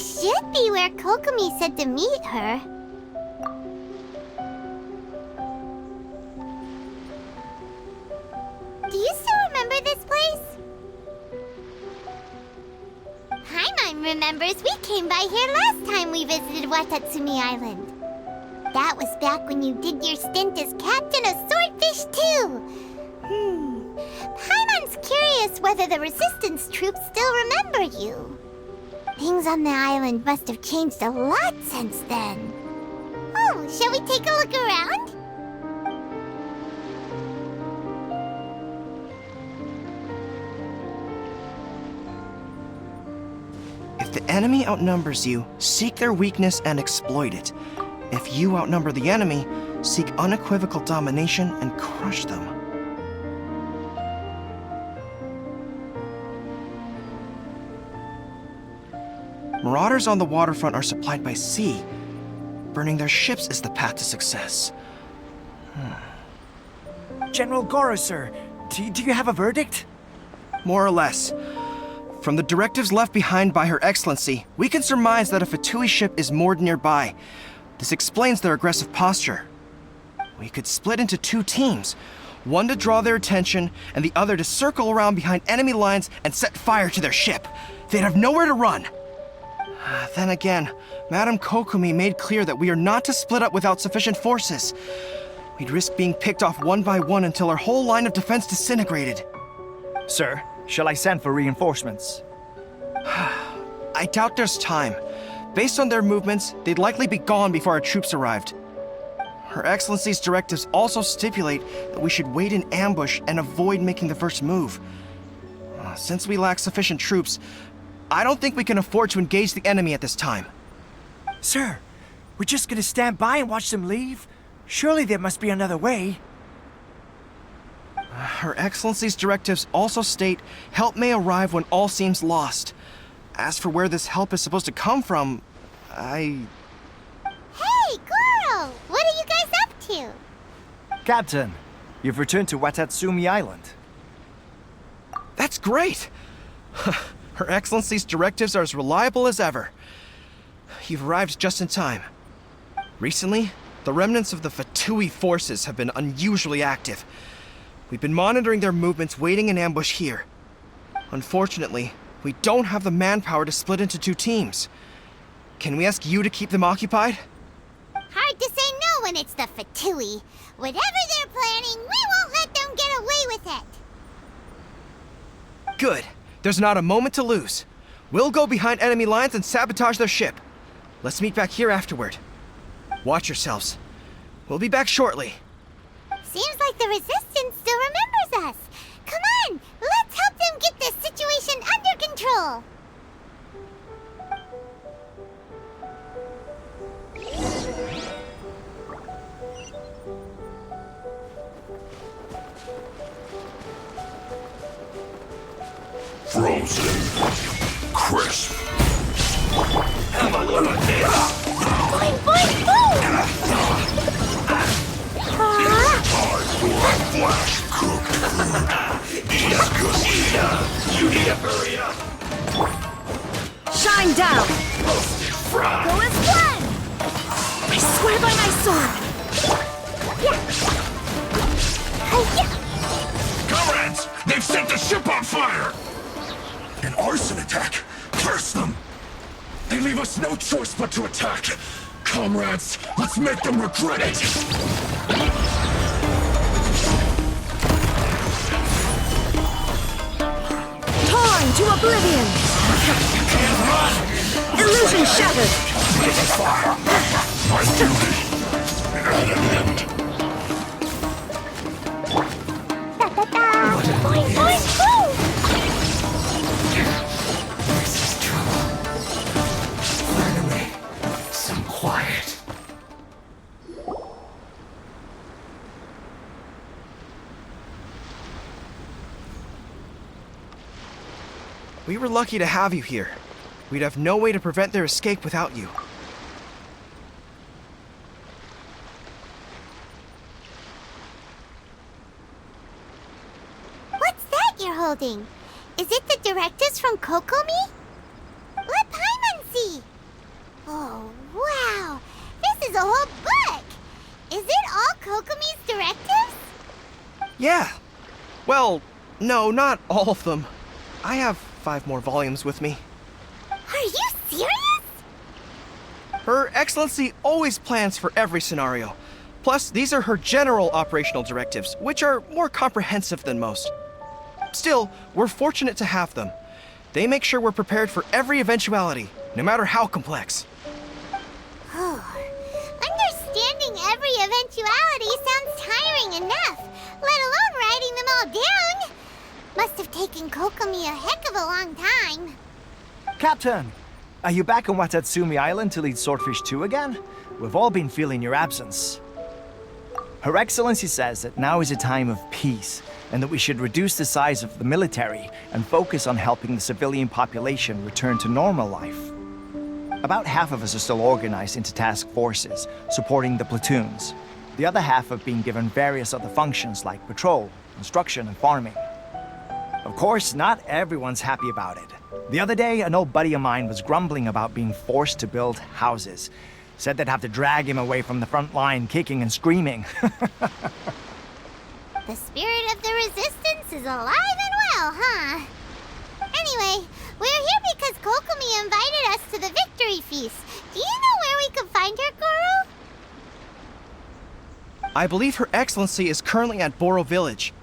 This should be where Kokomi said to meet her. Do you still remember this place? Paimon remembers we came by here last time we visited Watatsumi Island. That was back when you did your stint as captain of Swordfish too. Paimon's curious whether the resistance troops still remember you. Things on the island must have changed a lot since then. Oh, shall we take a look around? If the enemy outnumbers you, seek their weakness and exploit it. If you outnumber the enemy, seek unequivocal domination and crush them. Marauders on the waterfront are supplied by sea. Burning their ships is the path to success. General Goro, sir, do you have a verdict? More or less. From the directives left behind by Her Excellency, we can surmise that a Fatui ship is moored nearby. This explains their aggressive posture. We could split into two teams, one to draw their attention, and the other to circle around behind enemy lines and set fire to their ship. They'd have nowhere to run. Then again, Madame Kokomi made clear that we are not to split up without sufficient forces. We'd risk being picked off one by one until our whole line of defense disintegrated. Sir, shall I send for reinforcements? I doubt there's time. Based on their movements, they'd likely be gone before our troops arrived. Her Excellency's directives also stipulate that we should wait in ambush and avoid making the first move. Since we lack sufficient troops, I don't think we can afford to engage the enemy at this time. Sir, we're just gonna stand by and watch them leave? Surely there must be another way. Her Excellency's directives also state help may arrive when all seems lost. As for where this help is supposed to come from, Hey, Goro! What are you guys up to? Captain, you've returned to Watatsumi Island. That's great! Her Excellency's directives are as reliable as ever. You've arrived just in time. Recently, the remnants of the Fatui forces have been unusually active. We've been monitoring their movements, waiting in ambush here. Unfortunately, we don't have the manpower to split into two teams. Can we ask you to keep them occupied? Hard to say no when it's the Fatui. Whatever they're planning, we won't let them get away with it. Good. There's not a moment to lose. We'll go behind enemy lines and sabotage their ship. Let's meet back here afterward. Watch yourselves. We'll be back shortly. Seems like the Resistance still remembers us. Come on, let's help them get this situation under control. Frozen. Crisp. Have a look at this. Boing, boing, boom! Hardcore flash cooked food. Disgusting. You need to hurry up. Shine down! Roasted fried. Go as planned! I swear by my sword! Comrades, they've set the ship on fire. An arson attack. Curse them. They leave us no choice but to attack. Comrades, let's make them regret it. Torn to oblivion! Illusion shattered! Fire. My duty. At an end. Boing, boing, boom! This is trouble. Finally, some quiet. We were lucky to have you here. We'd have no way to prevent their escape without you. What's that you're holding? Is it the directives from Kokomi? Let Paimon see! Oh, wow! This is a whole book! Is it all Kokomi's directives? Yeah. Well, no, not all of them. I have 5 more volumes with me. Are you serious? Her Excellency always plans for every scenario. Plus, these are her general operational directives, which are more comprehensive than most. Still, we're fortunate to have them. They make sure we're prepared for every eventuality, no matter how complex. Understanding every eventuality sounds tiring enough, let alone writing them all down. Must have taken Kokomi a heck of a long time. Captain, are you back on Watatsumi Island to lead Swordfish 2 again? We've all been feeling your absence. Her Excellency says that now is a time of peace, and that we should reduce the size of the military and focus on helping the civilian population return to normal life. About half of us are still organized into task forces, supporting the platoons. The other half have been given various other functions like patrol, construction, and farming. Of course, not everyone's happy about it. The other day, an old buddy of mine was grumbling about being forced to build houses. Said they'd have to drag him away from the front line, kicking and screaming. The spirit of the resistance is alive and well, huh? Anyway, we're here because Kokomi invited us to the victory feast. Do you know where we could find her, Goro? I believe Her Excellency is currently at Boro Village.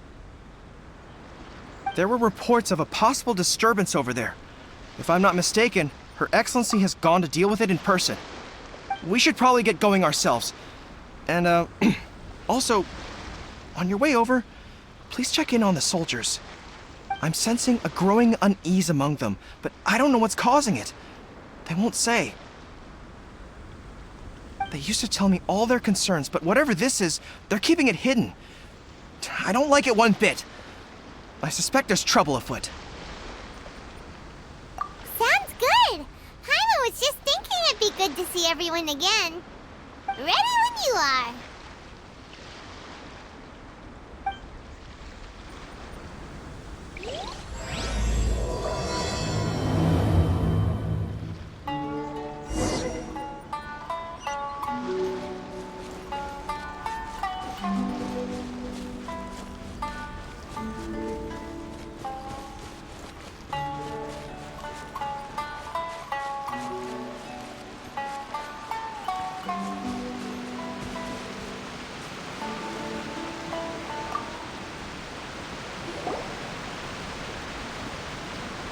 There were reports of a possible disturbance over there. If I'm not mistaken, Her Excellency has gone to deal with it in person. We should probably get going ourselves. And, also, on your way over, please check in on the soldiers. I'm sensing a growing unease among them, but I don't know what's causing it. They won't say. They used to tell me all their concerns, but whatever this is, they're keeping it hidden. I don't like it one bit. I suspect there's trouble afoot. Sounds good. Paimon was just thinking it'd be good to see everyone again. Ready when you are.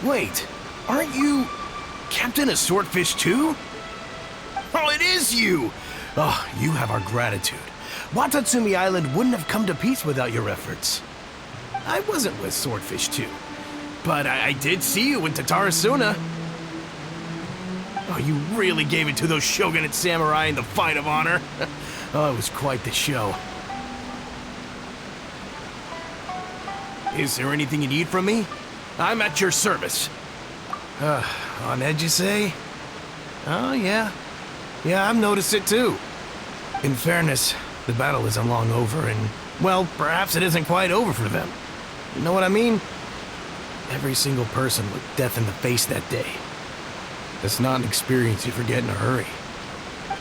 Wait, aren't you Captain of Swordfish too? Oh, it is you! Oh, you have our gratitude. Watatsumi Island wouldn't have come to peace without your efforts. I wasn't with Swordfish 2, but I did see you in Tatarasuna. Oh, you really gave it to those shogunate samurai in the fight of honor. Oh, it was quite the show. Is there anything you need from me? I'm at your service. On edge, you say? Oh, yeah. Yeah, I've noticed it too. In fairness, the battle isn't long over, and, well, perhaps it isn't quite over for them. You know what I mean? Every single person looked death in the face that day. It's not an experience you forget in a hurry.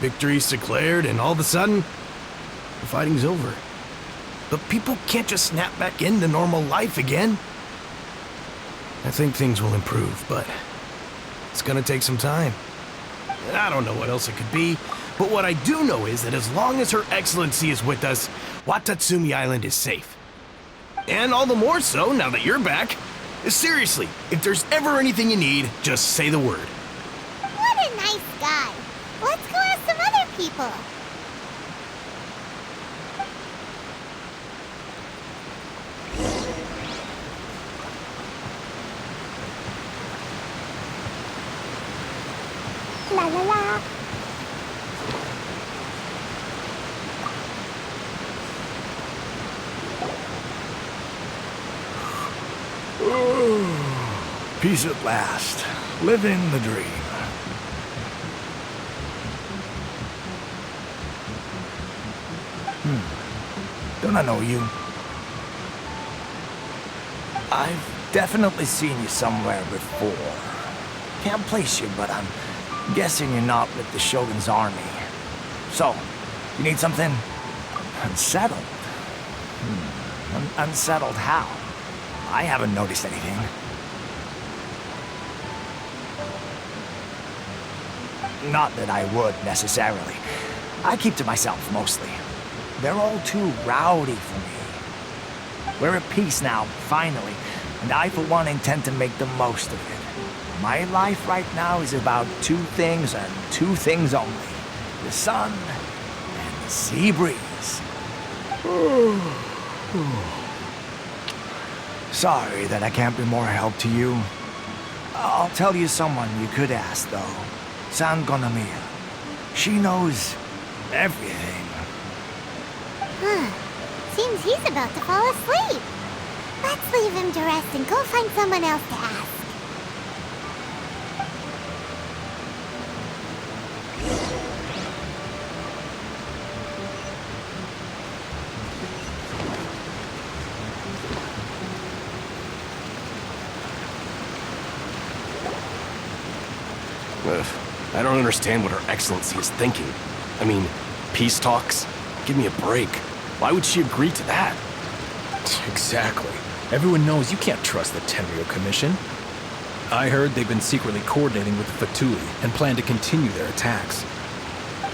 Victory's declared, and all of a sudden, the fighting's over. But people can't just snap back into normal life again. I think things will improve, but it's gonna take some time. I don't know what else it could be, but what I do know is that as long as Her Excellency is with us, Watatsumi Island is safe. And all the more so now that you're back. Seriously, if there's ever anything you need, just say the word. What a nice guy. Let's go ask some other people. La la la. Peace at last. Living the dream. Don't I know you? I've definitely seen you somewhere before. Can't place you, but I'm Guessing you're not with the Shogun's army. So, you need something unsettled? Unsettled how? I haven't noticed anything. Not that I would, necessarily. I keep to myself, mostly. They're all too rowdy for me. We're at peace now, finally, and I, for one, intend to make the most of it. My life right now is about two things and two things only. The sun and the sea breeze. Sorry that I can't be more help to you. I'll tell you someone you could ask, though. Sangonomiya. She knows everything. Seems he's about to fall asleep. Let's leave him to rest and go find someone else to ask. I don't understand what Her Excellency is thinking. I mean, peace talks? Give me a break. Why would she agree to that? Exactly. Everyone knows you can't trust the Tenryo Commission. I heard they've been secretly coordinating with the Fatui and plan to continue their attacks.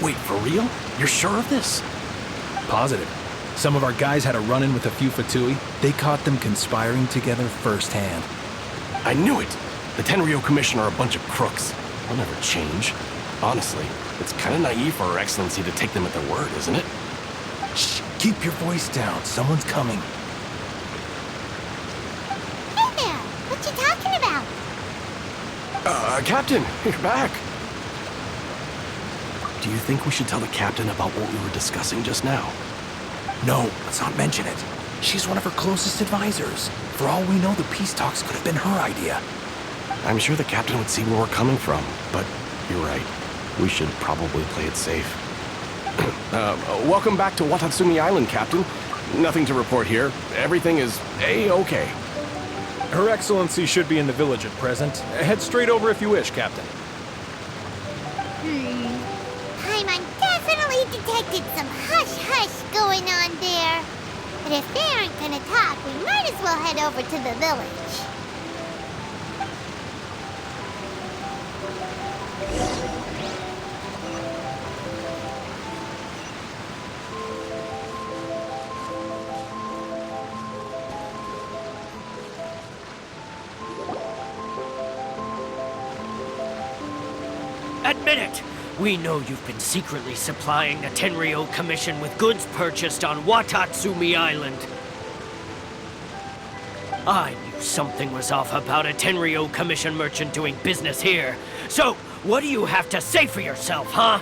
Wait, for real? You're sure of this? Positive. Some of our guys had a run-in with a few Fatui. They caught them conspiring together firsthand. I knew it! The Tenryo Commission are a bunch of crooks. They'll never change. Honestly, it's kind of naive for Her Excellency to take them at their word, isn't it? Shh, keep your voice down. Someone's coming. Hey there! What you talking about? Captain, you're back. Do you think we should tell the Captain about what we were discussing just now? No, let's not mention it. She's one of her closest advisors. For all we know, the peace talks could have been her idea. I'm sure the Captain would see where we're coming from, but you're right. We should probably play it safe. Welcome back to Watatsumi Island, Captain. Nothing to report here. Everything is A-okay. Her Excellency should be in the village at present. Head straight over if you wish, Captain. Paimon definitely detected some hush-hush going on there. But if they aren't gonna talk, we might as well head over to the village. Admit it! We know you've been secretly supplying the Tenryo Commission with goods purchased on Watatsumi Island. I knew something was off about a Tenryo Commission merchant doing business here. So, what do you have to say for yourself, huh?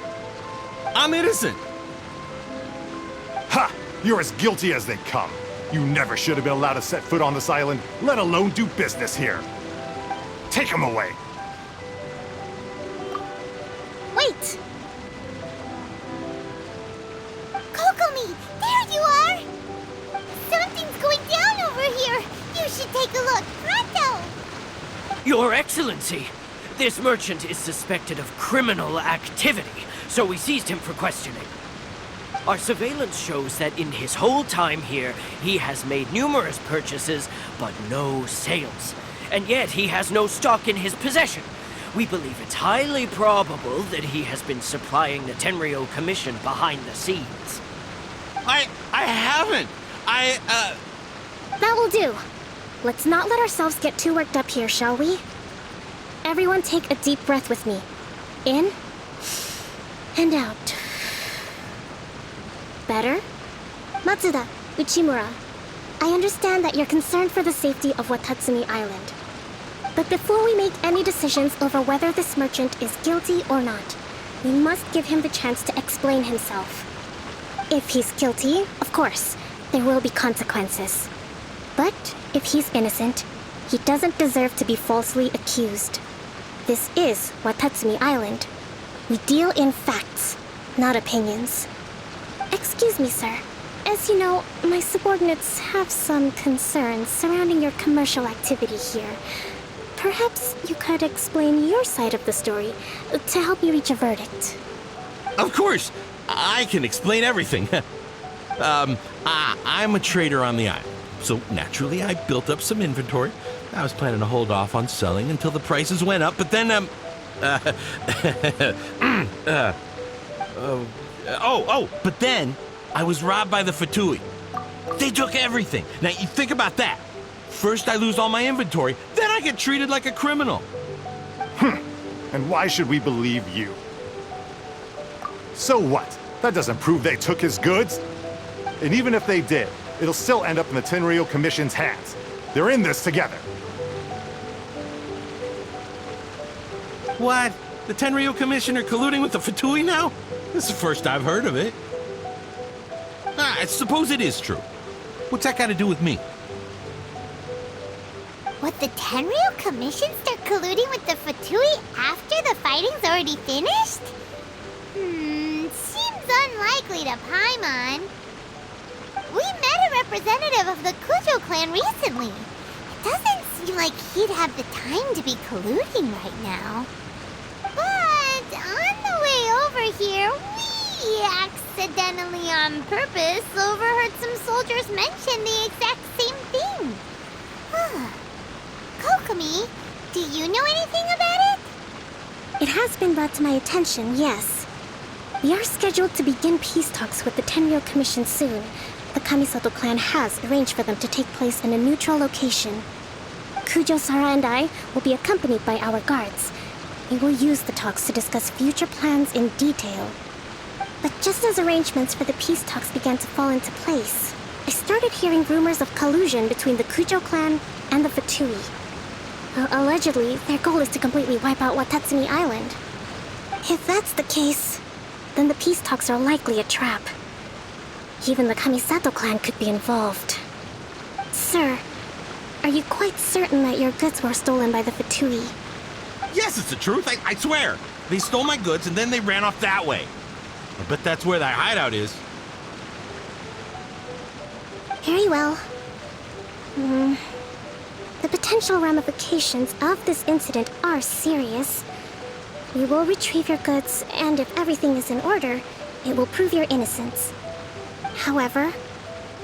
I'm innocent! Ha! You're as guilty as they come. You never should have been allowed to set foot on this island, let alone do business here. Take him away. Wait! Kokomi, there you are! Something's going down over here! You should take a look, pronto! Your Excellency, this merchant is suspected of criminal activity, so we seized him for questioning. Our surveillance shows that in his whole time here, he has made numerous purchases, but no sales. And yet he has no stock in his possession. We believe it's highly probable that he has been supplying the Tenryo Commission behind the scenes. I haven't! That will do. Let's not let ourselves get too worked up here, shall we? Everyone take a deep breath with me. In and out. Better? Matsuda, Uchimura, I understand that you're concerned for the safety of Watatsumi Island. But before we make any decisions over whether this merchant is guilty or not, we must give him the chance to explain himself. If he's guilty, of course, there will be consequences. But if he's innocent, he doesn't deserve to be falsely accused. This is Watatsumi Island. We deal in facts, not opinions. Excuse me, sir. As you know, my subordinates have some concerns surrounding your commercial activity here. Perhaps you could explain your side of the story to help me reach a verdict. Of course, I can explain everything. I'm a trader on the island, so naturally I built up some inventory. I was planning to hold off on selling until the prices went up, but then, but then I was robbed by the Fatui. They took everything. Now, you think about that. First I lose all my inventory, then I get treated like a criminal. And why should we believe you? So what? That doesn't prove they took his goods. And even if they did, it'll still end up in the Tenryou Commission's hands. They're in this together. What? The Tenryou Commissioner colluding with the Fatui now? This is the first I've heard of it. I suppose it is true. What's that got to do with me? What, the Tenryou Commission start colluding with the Fatui after the fighting's already finished? Seems unlikely to Paimon. We met a representative of the Kujo clan recently. It doesn't seem like he'd have the time to be colluding right now. But on the way over here, we accidentally on purpose overheard some soldiers mention the exact same thing. Kokomi, do you know anything about it? It has been brought to my attention, yes. We are scheduled to begin peace talks with the Tenryou Commission soon. The Kamisato clan has arranged for them to take place in a neutral location. Kujo-Sara and I will be accompanied by our guards. We will use the talks to discuss future plans in detail. But just as arrangements for the peace talks began to fall into place, I started hearing rumors of collusion between the Kujo clan and the Fatui. Allegedly, their goal is to completely wipe out Watatsumi Island. If that's the case, then the peace talks are likely a trap. Even the Kamisato clan could be involved. Sir, are you quite certain that your goods were stolen by the Fatui? Yes, it's the truth. I swear. They stole my goods and then they ran off that way. I bet that's where their hideout is. Very well. The potential ramifications of this incident are serious. We will retrieve your goods, and if everything is in order, it will prove your innocence. However,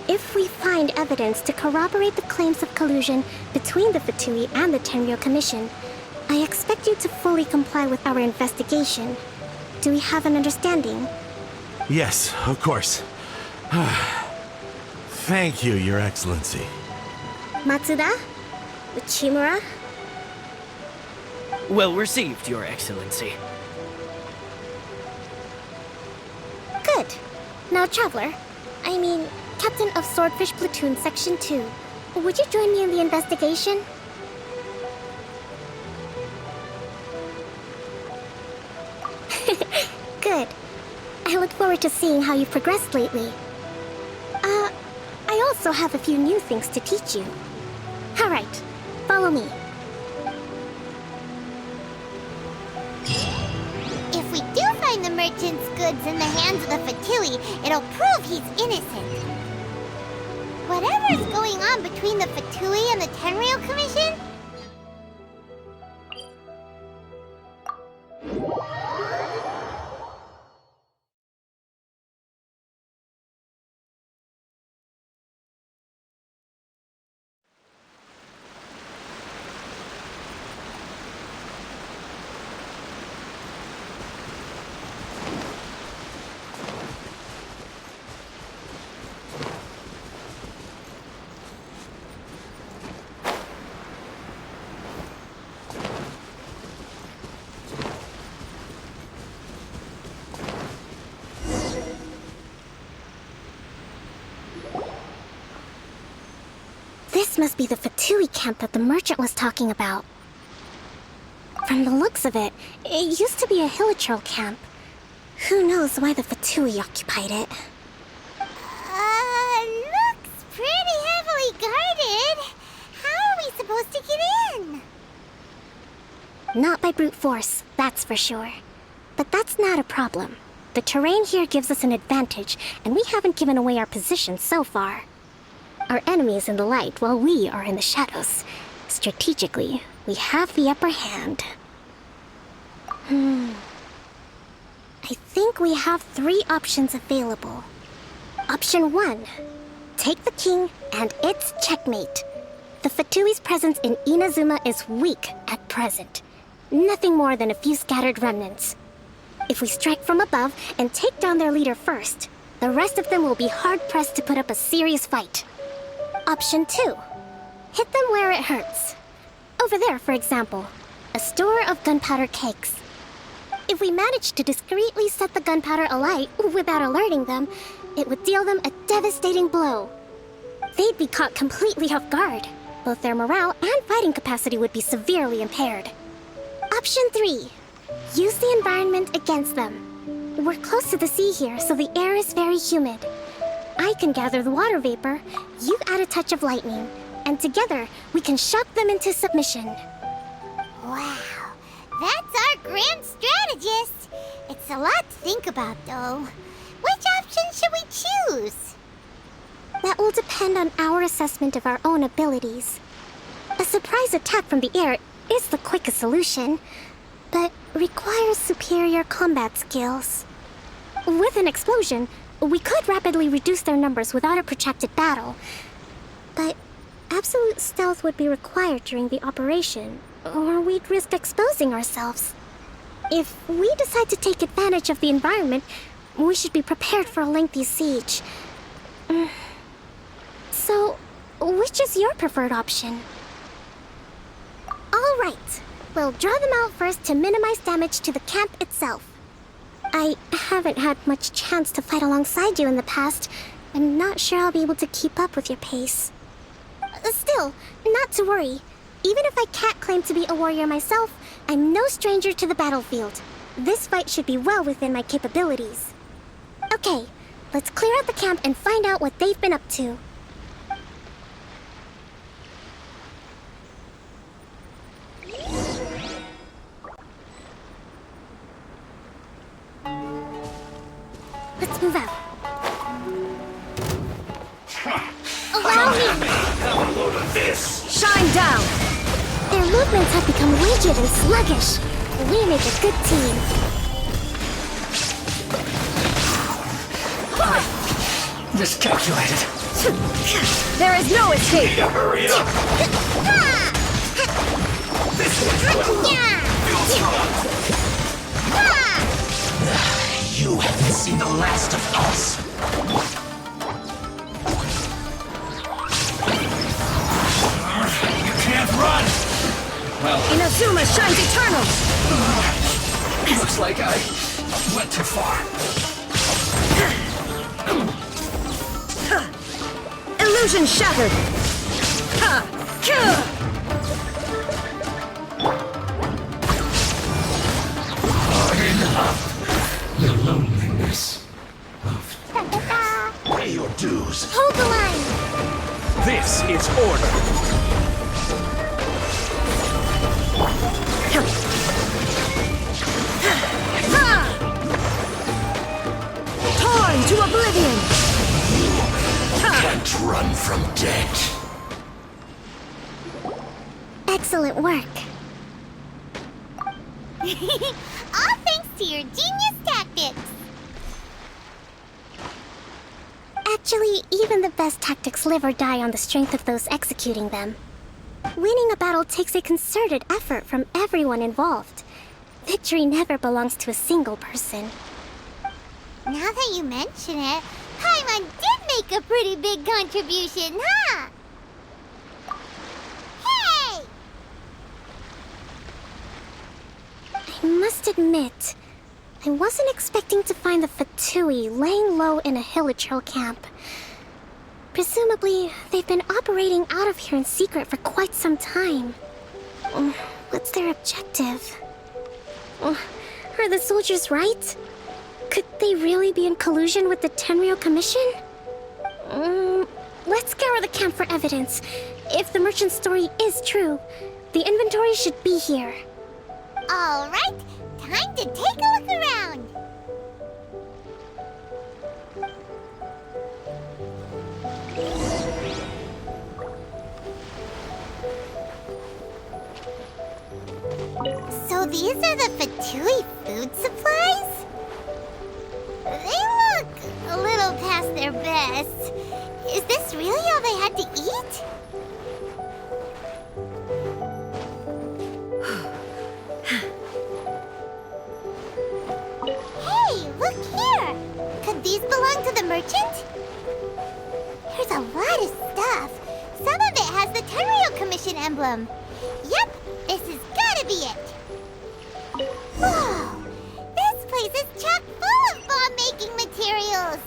if we find evidence to corroborate the claims of collusion between the Fatui and the Tenryou Commission, I expect you to fully comply with our investigation. Do we have an understanding? Yes, of course. Thank you, Your Excellency. Matsuda? Uchimura? Well received, Your Excellency. Good. Now, Traveler, Captain of Swordfish Platoon Section 2, would you join me in the investigation? Good. I look forward to seeing how you've progressed lately. I also have a few new things to teach you. Alright, follow me. If we do find the merchant's goods in the hands of the Fatui, it'll prove he's innocent. Whatever's going on between the Fatui and the Tenryou Commission, This must be the Fatui camp that the merchant was talking about. From the looks of it, it used to be a Hilichurl camp. Who knows why the Fatui occupied it? looks pretty heavily guarded. How are we supposed to get in? Not by brute force, that's for sure. But that's not a problem. The terrain here gives us an advantage, and we haven't given away our position so far. Our enemy is in the light while we are in the shadows. Strategically, we have the upper hand. I think we have 3 options available. Option 1. Take the king, and it's checkmate. The Fatui's presence in Inazuma is weak at present. Nothing more than a few scattered remnants. If we strike from above and take down their leader first, the rest of them will be hard-pressed to put up a serious fight. Option 2. Hit them where it hurts. Over there, for example, a store of gunpowder cakes. If we manage to discreetly set the gunpowder alight without alerting them, it would deal them a devastating blow. They'd be caught completely off guard. Both their morale and fighting capacity would be severely impaired. Option 3. Use the environment against them. We're close to the sea here, so the air is very humid. I can gather the water vapor, you add a touch of lightning, and together we can shock them into submission. Wow, that's our grand strategist. It's a lot to think about, though. Which option should we choose? That will depend on our assessment of our own abilities. A surprise attack from the air is the quickest solution, but requires superior combat skills. With an explosion, we could rapidly reduce their numbers without a protracted battle, but absolute stealth would be required during the operation, or we'd risk exposing ourselves. If we decide to take advantage of the environment, we should be prepared for a lengthy siege. So, which is your preferred option? All right. We'll draw them out first to minimize damage to the camp itself. I haven't had much chance to fight alongside you in the past. I'm not sure I'll be able to keep up with your pace. Still, not to worry. Even if I can't claim to be a warrior myself, I'm no stranger to the battlefield. This fight should be well within my capabilities. Okay, let's clear out the camp and find out what they've been up to. Let's move out. Allow me! Have a load of this! Shine down! Their movements have become rigid and sluggish. We make a good team. Miscalculated. There is no escape! Need to hurry up! This one's feels wrong. You haven't seen the last of us. You can't run! Well, Inazuma shines eternal! looks like I went too far. Illusion shattered! Enough. The loneliness of pay your dues. Hold the line! This is order. Torn to oblivion! Can't run from death. Excellent work. All thanks to your genius tactics. Actually, even the best tactics live or die on the strength of those executing them. Winning a battle takes a concerted effort from everyone involved. Victory never belongs to a single person. Now that you mention it, Paimon did make a pretty big contribution, huh? Hey! I must admit, I wasn't expecting to find the Fatui laying low in a Hilichurl camp. Presumably, they've been operating out of here in secret for quite some time. What's their objective? Are the soldiers right? Could they really be in collusion with the Tenryou Commission? Let's scour the camp for evidence. If the merchant's story is true, the inventory should be here. All right, time to take a look around. So these are the Fatui food supplies? They look a little past their best. Is this really all they had to eat? Hey, look here! Could these belong to the merchant? There's a lot of stuff. Some of it has the Tenryou Commission emblem. Yep, this has gotta be it. Whoa! This place is chock full of bomb-making materials.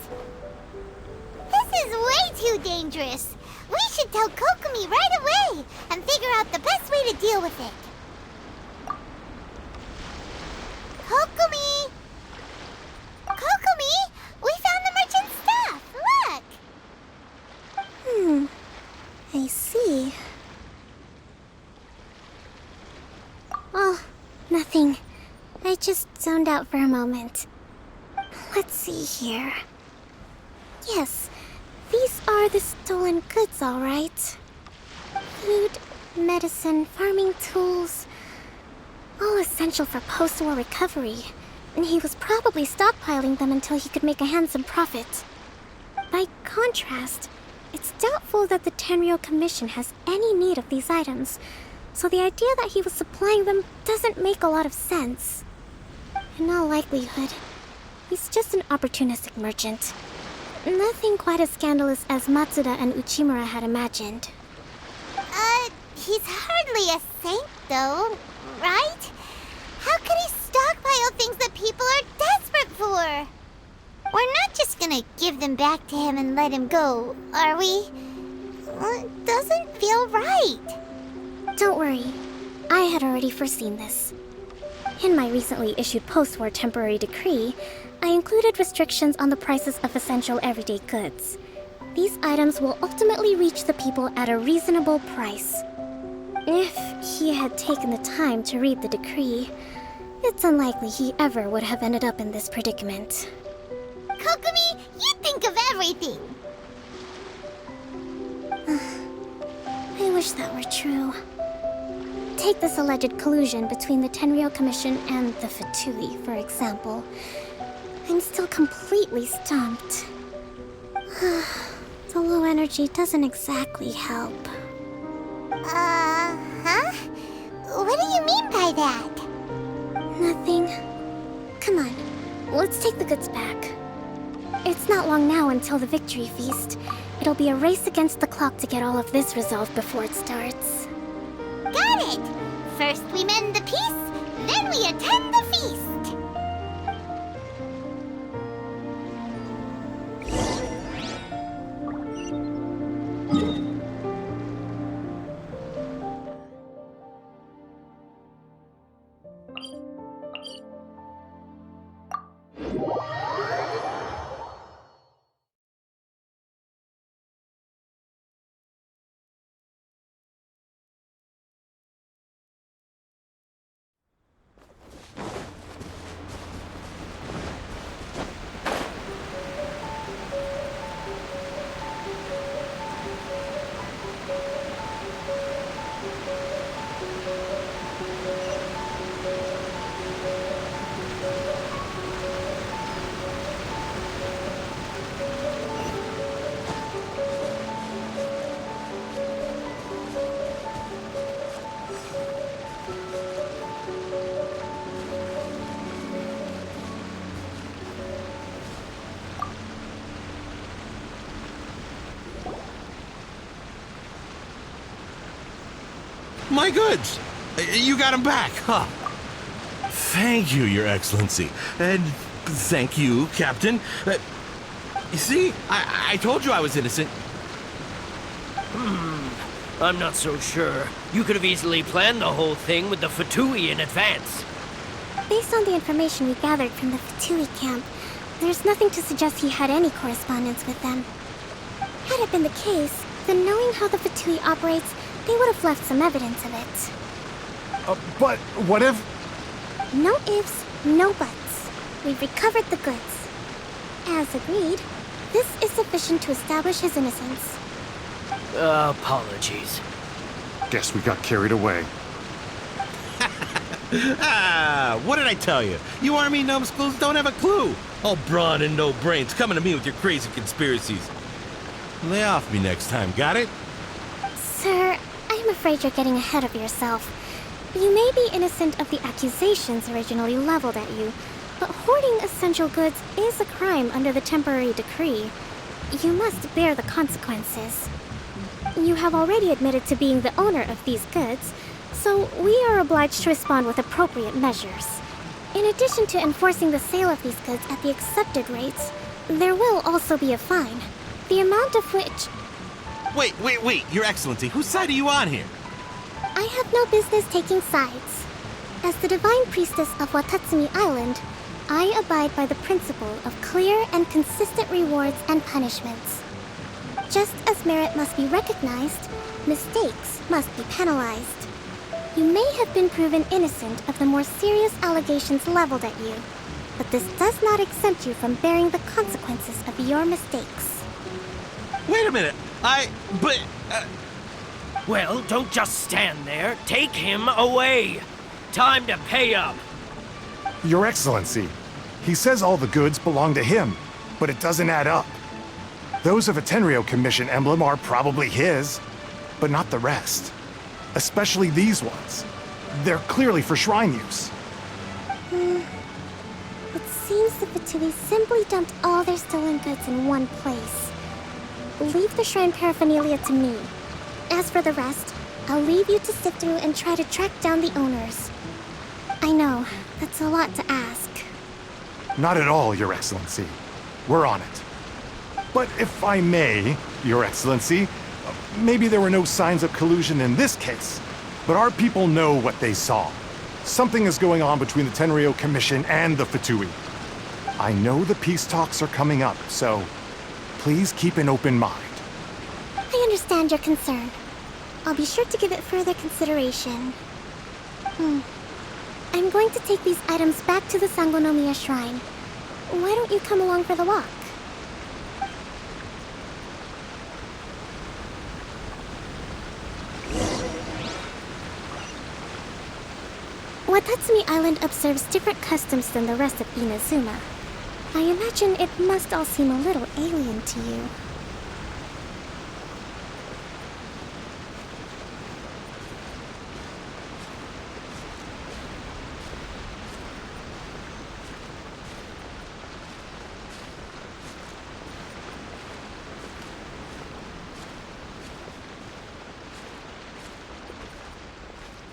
This is way too dangerous. We should tell Kokomi right away and figure out the best way to deal with it. Kokomi! Kokomi! We found the merchant's stuff! Look! I see. Oh, nothing. I just zoned out for a moment. Let's see here. Yes, these are the stolen goods, all right. Food, medicine, farming tools. All essential for post-war recovery. And he was probably stockpiling them until he could make a handsome profit. By contrast, it's doubtful that the Tenryou Commission has any need of these items, so the idea that he was supplying them doesn't make a lot of sense. In all likelihood, he's just an opportunistic merchant. Nothing quite as scandalous as Matsuda and Uchimura had imagined. He's hardly a saint, though, right? How could he stockpile things that people are desperate for? We're not just gonna give them back to him and let him go, are we? It doesn't feel right. Don't worry, I had already foreseen this. In my recently issued post-war temporary decree, I included restrictions on the prices of essential everyday goods. These items will ultimately reach the people at a reasonable price. If he had taken the time to read the decree, it's unlikely he ever would have ended up in this predicament. Kokomi, you think of everything! I wish that were true. Take this alleged collusion between the Tenryou Commission and the Fatui, for example. I'm still completely stumped. The low energy doesn't exactly help. Huh? What do you mean by that? Nothing. Come on, let's take the goods back. It's not long now until the victory feast. It'll be a race against the clock to get all of this resolved before it starts. Got it! First we mend the peace, then we attend the feast! My goods! You got them back, huh? Thank you, Your Excellency. And thank you, Captain. You see, I told you I was innocent. I'm not so sure. You could have easily planned the whole thing with the Fatui in advance. Based on the information we gathered from the Fatui camp, there's nothing to suggest he had any correspondence with them. Had it been the case, then knowing how the Fatui operates, they would have left some evidence of it. But what if... No ifs, no buts. We've recovered the goods. As agreed, this is sufficient to establish his innocence. Apologies. Guess we got carried away. What did I tell you? You army numbskulls don't have a clue. All brawn and no brains coming to me with your crazy conspiracies. Lay off me next time, got it? Sir, I'm afraid you're getting ahead of yourself. You may be innocent of the accusations originally leveled at you, but hoarding essential goods is a crime under the temporary decree. You must bear the consequences. You have already admitted to being the owner of these goods, so we are obliged to respond with appropriate measures. In addition to enforcing the sale of these goods at the accepted rates, there will also be a fine, the amount of which... Wait, Your Excellency, whose side are you on here? I have no business taking sides. As the Divine Priestess of Watatsumi Island, I abide by the principle of clear and consistent rewards and punishments. Just as merit must be recognized, mistakes must be penalized. You may have been proven innocent of the more serious allegations leveled at you, but this does not exempt you from bearing the consequences of your mistakes. Wait a minute, Well, don't just stand there. Take him away. Time to pay up. Your Excellency, he says all the goods belong to him, but it doesn't add up. Those of a Tenryou Commission emblem are probably his, but not the rest. Especially these ones. They're clearly for shrine use. It seems the Fatui simply dumped all their stolen goods in one place. Leave the shrine paraphernalia to me. As for the rest, I'll leave you to sift through and try to track down the owners. I know, that's a lot to ask. Not at all, Your Excellency. We're on it. But if I may, Your Excellency, maybe there were no signs of collusion in this case, but our people know what they saw. Something is going on between the Tenryou Commission and the Fatui. I know the peace talks are coming up, so please keep an open mind. I understand your concern. I'll be sure to give it further consideration. I'm going to take these items back to the Sangonomiya Shrine. Why don't you come along for the walk? Watatsumi Island observes different customs than the rest of Inazuma. I imagine it must all seem a little alien to you.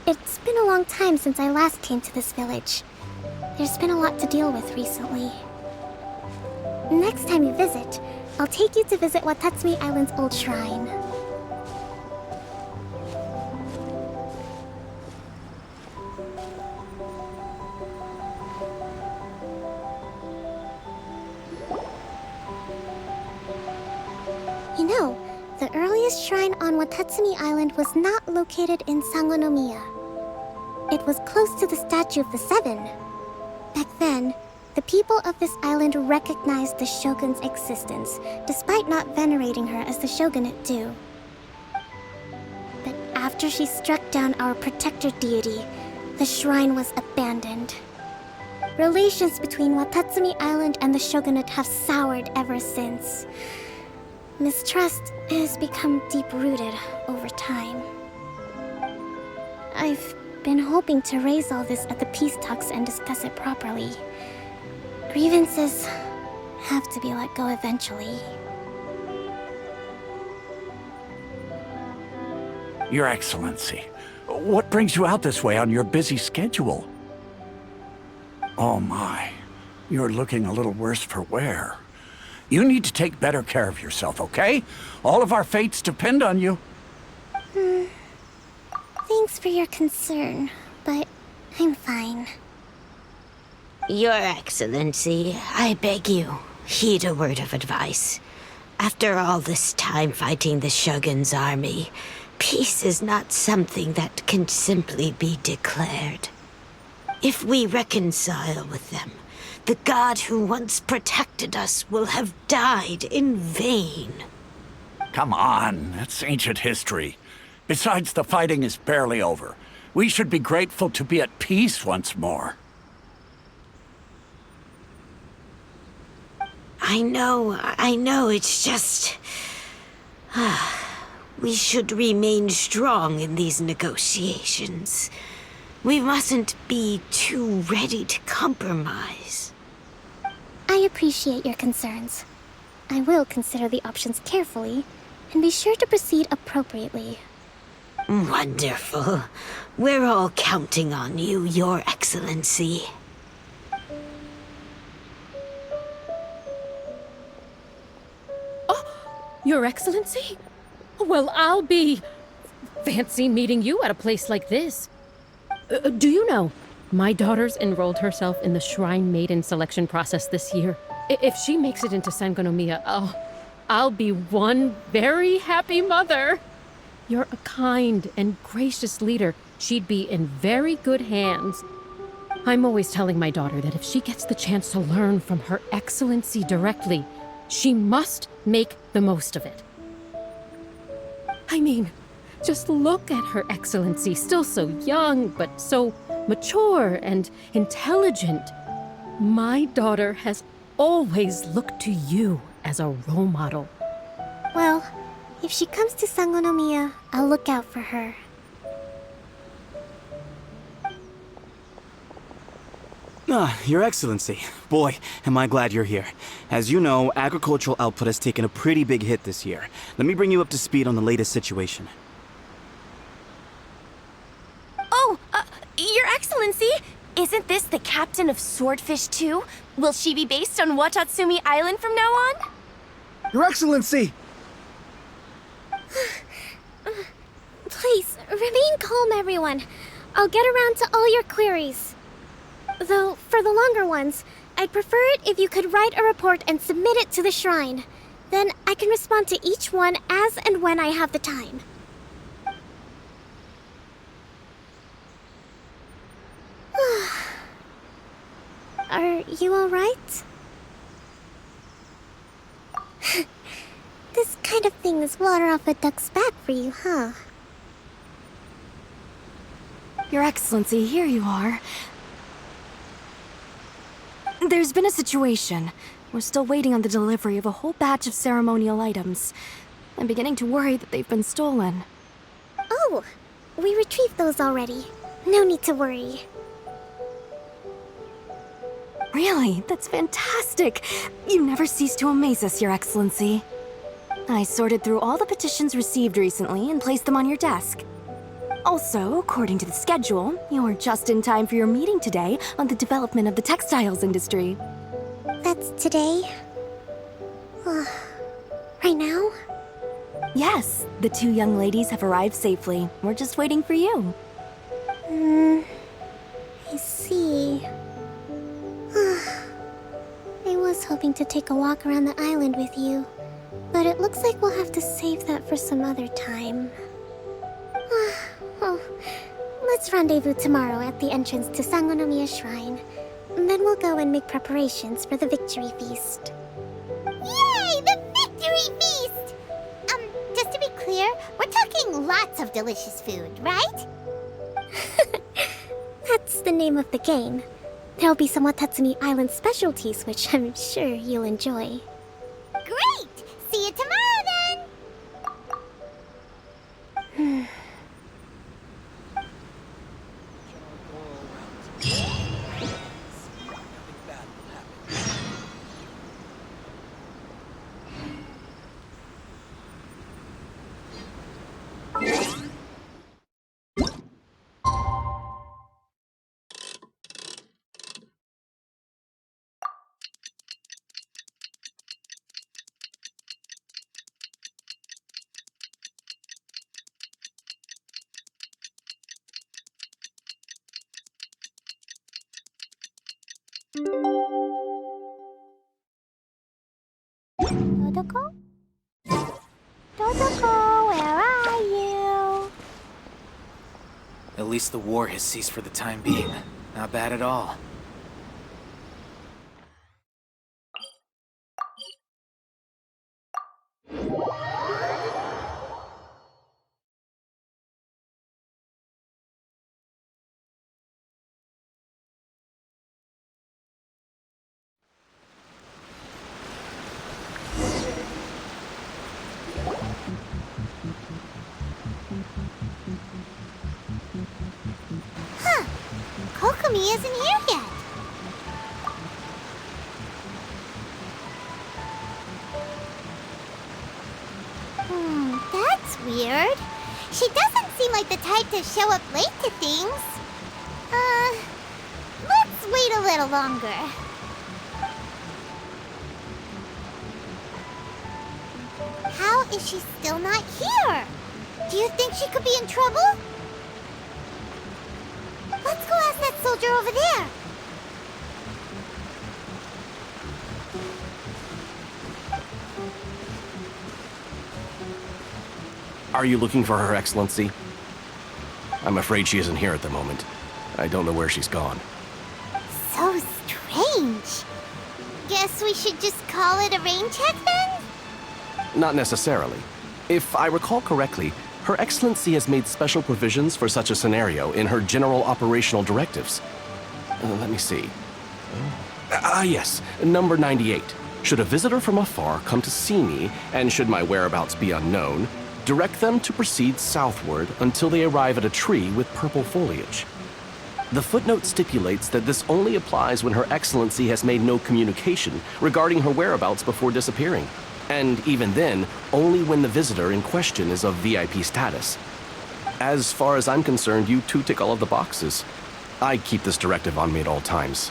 It's been a long time since I last came to this village. There's been a lot to deal with recently. Next time you visit, I'll take you to visit Watatsumi Island's old shrine. You know, the earliest shrine on Watatsumi Island was not located in Sangonomiya. It was close to the Statue of the Seven. Back then, the people of this island recognized the Shogun's existence, despite not venerating her as the Shogunate do. But after she struck down our protector deity, the shrine was abandoned. Relations between Watatsumi Island and the Shogunate have soured ever since. Mistrust has become deep-rooted over time. I've been hoping to raise all this at the peace talks and discuss it properly. Grievances have to be let go eventually. Your Excellency, what brings you out this way on your busy schedule? Oh my, you're looking a little worse for wear. You need to take better care of yourself, okay? All of our fates depend on you. Thanks for your concern, but I'm fine. Your Excellency, I beg you, heed a word of advice. After all this time fighting the Shogun's army, peace is not something that can simply be declared. If we reconcile with them, the god who once protected us will have died in vain. Come on, that's ancient history. Besides, the fighting is barely over. We should be grateful to be at peace once more. I know, it's just... we should remain strong in these negotiations. We mustn't be too ready to compromise. I appreciate your concerns. I will consider the options carefully, and be sure to proceed appropriately. Wonderful. We're all counting on you, Your Excellency. Your Excellency? Well, I'll be... fancy meeting you at a place like this. Do you know, my daughter's enrolled herself in the Shrine Maiden selection process this year. If she makes it into Sangonomiya, I'll be one very happy mother. You're a kind and gracious leader. She'd be in very good hands. I'm always telling my daughter that if she gets the chance to learn from Her Excellency directly, she must make the most of it. I mean, just look at Her Excellency, still so young, but so mature and intelligent. My daughter has always looked to you as a role model. Well, if she comes to Sangonomiya, I'll look out for her. Your Excellency. Boy, am I glad you're here. As you know, agricultural output has taken a pretty big hit this year. Let me bring you up to speed on the latest situation. Oh, Your Excellency! Isn't this the captain of Swordfish 2? Will she be based on Watatsumi Island from now on? Your Excellency! Please, remain calm, everyone. I'll get around to all your queries. Though, for the longer ones, I'd prefer it if you could write a report and submit it to the shrine. Then I can respond to each one as and when I have the time. Are you alright? This kind of thing is water off a duck's back for you, huh? Your Excellency, here you are. There's been a situation. We're still waiting on the delivery of a whole batch of ceremonial items. I'm beginning to worry that they've been stolen. Oh, we retrieved those already. No need to worry. Really? That's fantastic! You never cease to amaze us, Your Excellency. I sorted through all the petitions received recently and placed them on your desk. Also, according to the schedule, you're just in time for your meeting today on the development of the textiles industry. That's today? Right now? Yes, the two young ladies have arrived safely. We're just waiting for you. I see. I was hoping to take a walk around the island with you, but it looks like we'll have to save that for some other time. Well, let's rendezvous tomorrow at the entrance to Sangonomiya Shrine. Then we'll go and make preparations for the victory feast. Yay! The victory feast! Just to be clear, we're talking lots of delicious food, right? That's the name of the game. There'll be some Watatsumi Island specialties, which I'm sure you'll enjoy. Great! See you tomorrow, then! Dodoko? Dodoko, where are you? At least the war has ceased for the time being. Not bad at all. Kokomi isn't here yet. That's weird. She doesn't seem like the type to show up late to things. Let's wait a little longer. How is she still not here? Do you think she could be in trouble? Let's go ask that soldier over there. Are you looking for Her Excellency? I'm afraid she isn't here at the moment. I don't know where she's gone. So strange. Guess we should just call it a rain check then? Not necessarily. If I recall correctly, Her Excellency has made special provisions for such a scenario in her general operational directives. Let me see. Yes, number 98. Should a visitor from afar come to see me, and should my whereabouts be unknown, direct them to proceed southward until they arrive at a tree with purple foliage. The footnote stipulates that this only applies when Her Excellency has made no communication regarding her whereabouts before disappearing, and even then, only when the visitor in question is of VIP status. As far as I'm concerned, you two tick all of the boxes. I keep this directive on me at all times.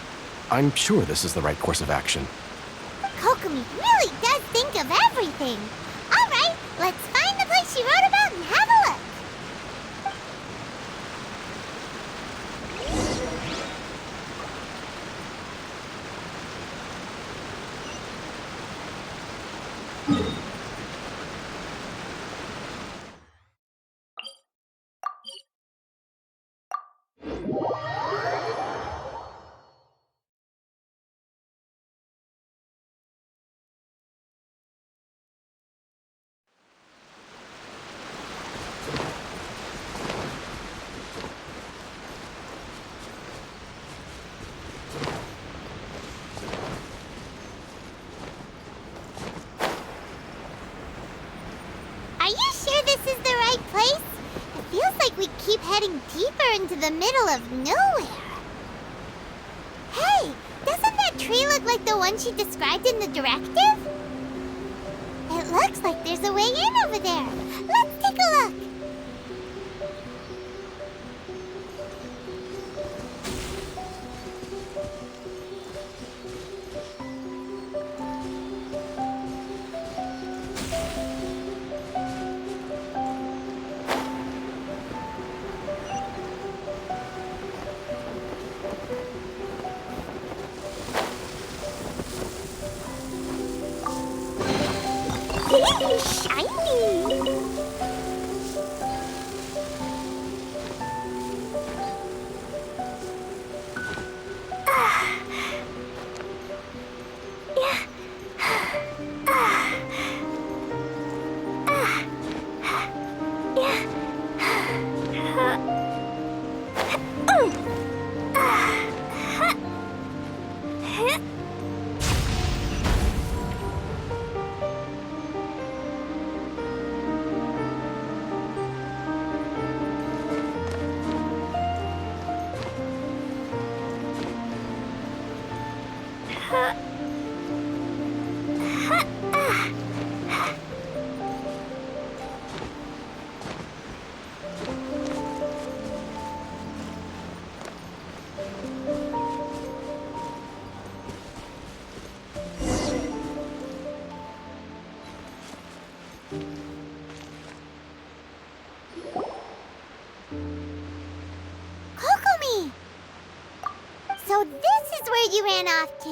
I'm sure this is the right course of action. Kokomi really does think of everything. All right, let's find the place she wrote about and have a look. Are you sure this is the right place? It feels like we keep heading deeper into the middle of nowhere. Hey, doesn't that tree look like the one she described in the directive? It looks like there's a way in over there. Let's take a look. Shiny! Kokomi! So this is where you ran off to.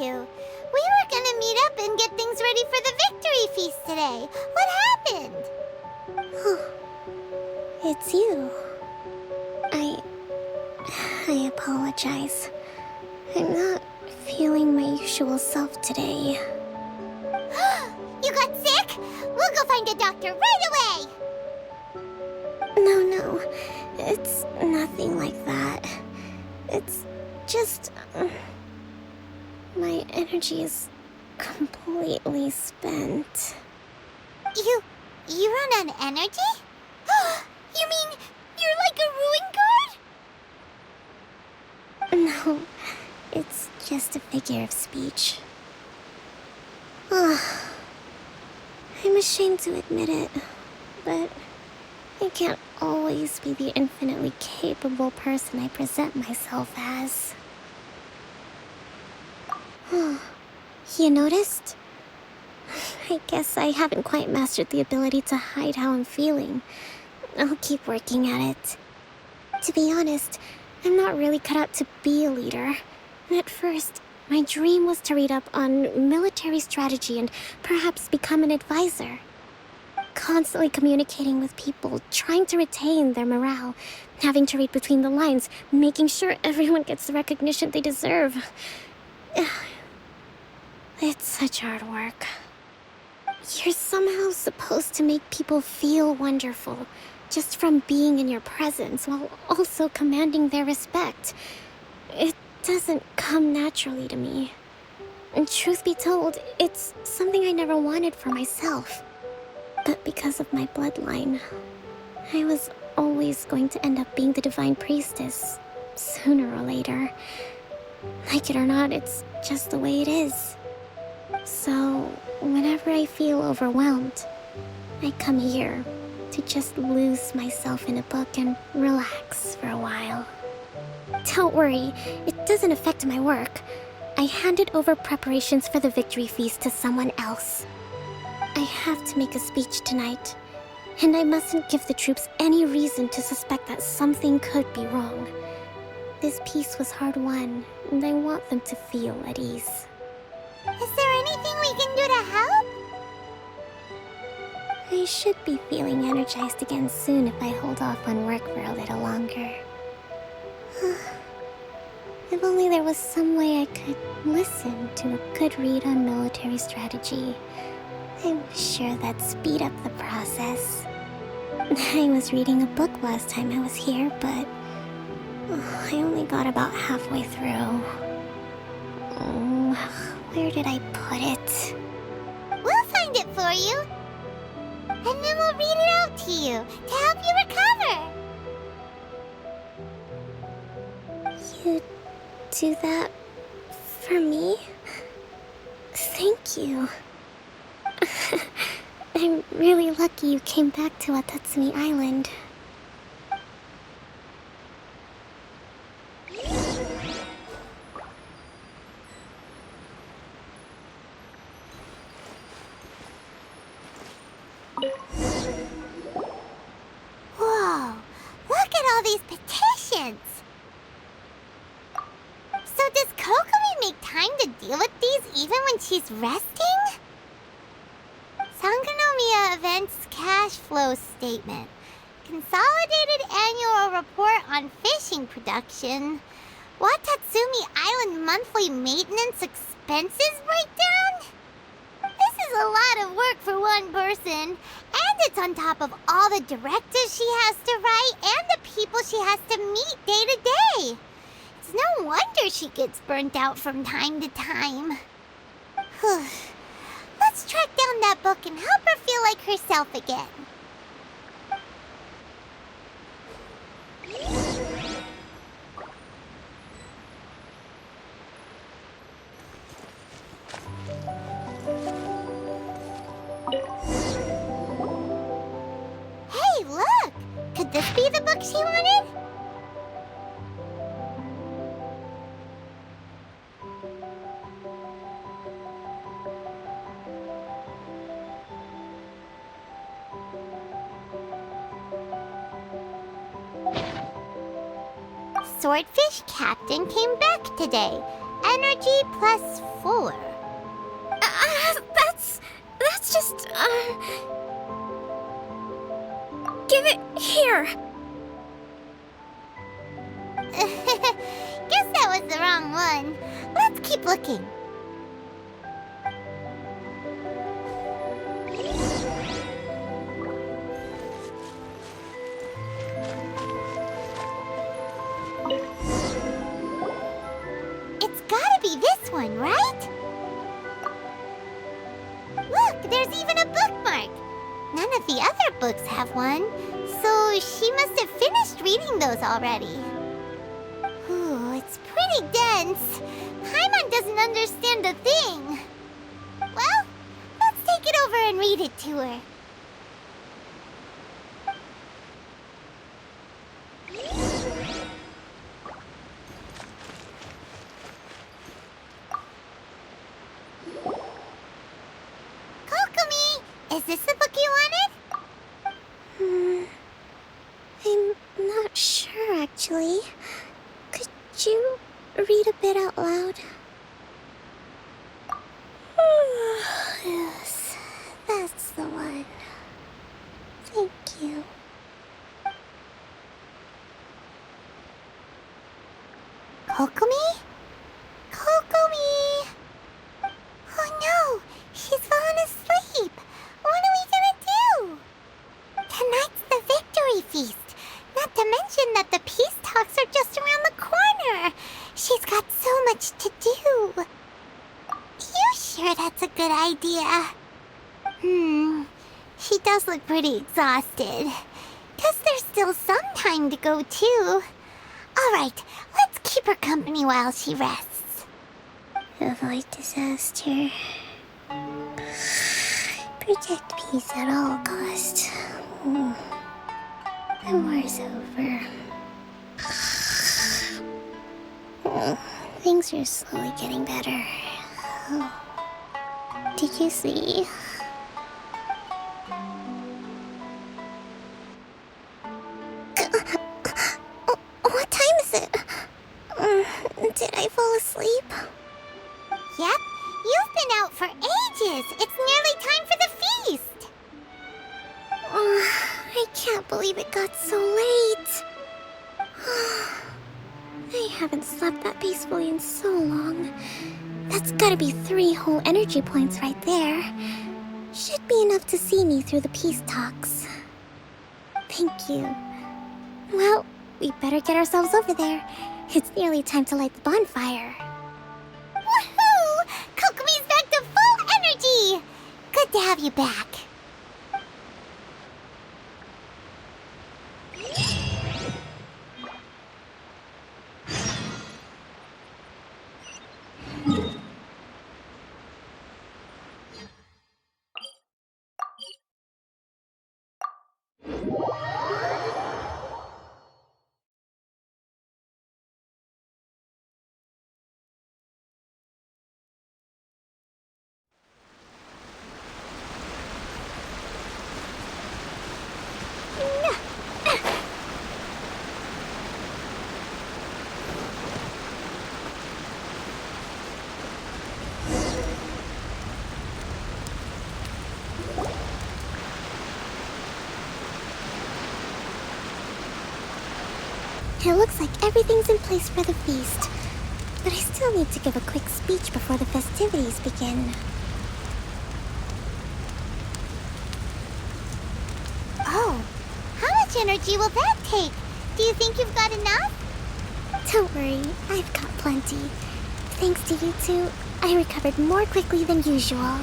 We were gonna meet up and get things ready for the victory feast today. What happened? It's you. I apologize. I'm not feeling my usual self today. You got sick? We'll go find a doctor right away! No. It's nothing like that. It's just... my energy is completely spent. You run on energy? You mean you're like a ruin guard? No. No, it's just a figure of speech. I'm ashamed to admit it, but I can't always be the infinitely capable person I present myself as. You noticed? I guess I haven't quite mastered the ability to hide how I'm feeling. I'll keep working at it. To be honest, I'm not really cut out to be a leader. At first, my dream was to read up on military strategy and perhaps become an advisor. Constantly communicating with people, trying to retain their morale, having to read between the lines, making sure everyone gets the recognition they deserve. It's such hard work. You're somehow supposed to make people feel wonderful, just from being in your presence, while also commanding their respect. It doesn't come naturally to me. And truth be told, it's something I never wanted for myself. But because of my bloodline, I was always going to end up being the Divine Priestess, sooner or later. Like it or not, it's just the way it is. So, whenever I feel overwhelmed, I come here to just lose myself in a book and relax for a while. Don't worry, it doesn't affect my work. I handed over preparations for the victory feast to someone else. I have to make a speech tonight, and I mustn't give the troops any reason to suspect that something could be wrong. This peace was hard-won, and I want them to feel at ease. Is there anything we can do to help? I should be feeling energized again soon if I hold off on work for a little longer. If only there was some way I could listen to a good read on military strategy. I'm sure that'd speed up the process. I was reading a book last time I was here, but I only got about halfway through. Where did I put it? We'll find it for you. And then we'll read it out to you to help you recover. You do that for me? Thank you. I'm really lucky you came back to Watatsumi Island. Whoa, look at all these petitions! So does Kokomi make time to deal with these even when she's resting? Sangonomiya Events Cash Flow Statement. Consolidated Annual Report on Fishing Production. Watatsumi Island Monthly Maintenance Expenses Breakdown? This is a lot of work for one person, and it's on top of all the directives she has to write and the people she has to meet day to day. It's no wonder she gets burnt out from time to time. Let's track down that book and help her feel like herself again. Hey, look! Could this be the book she wanted? Swordfish Captain came back today. Energy +4. That's just, Give it here! Guess that was the wrong one. Let's keep looking. It's gotta be this one, right? Look, there's even a bookmark. None of the other books have one, so she must have finished reading those already. Ooh, It's pretty dense. Paimon doesn't understand a thing. Well, let's take it over and read it to her. Kokomi, is this the book you wanted? I'm not sure, actually. Could you read a bit out loud? Yes, that's the one. Thank you. Kokomi? Kokomi! Oh no, she's fallen asleep. What are we gonna do? Tonight's the victory feast. Not to mention that the peace talks are just around the corner. She's got so much to do. You sure that's a good idea? She does look pretty exhausted. Guess there's still some time to go too. Alright, let's keep her company while she rests. Avoid disaster. Protect peace at all costs. The war's over. Things are slowly getting better. Did you see? What time is it? Did I fall asleep? Yep, you've been out for ages. It's nearly time for the feast. I can't believe it got so late. I haven't slept that peacefully in so long. That's gotta be 3 whole energy points right there. Should be enough to see me through the peace talks. Thank you. Well, we better get ourselves over there. It's nearly time to light the bonfire. Woohoo! Kokomi's back to full energy! Good to have you back. It looks like everything's in place for the feast. But I still need to give a quick speech before the festivities begin. Oh, how much energy will that take? Do you think you've got enough? Don't worry, I've got plenty. Thanks to you two, I recovered more quickly than usual.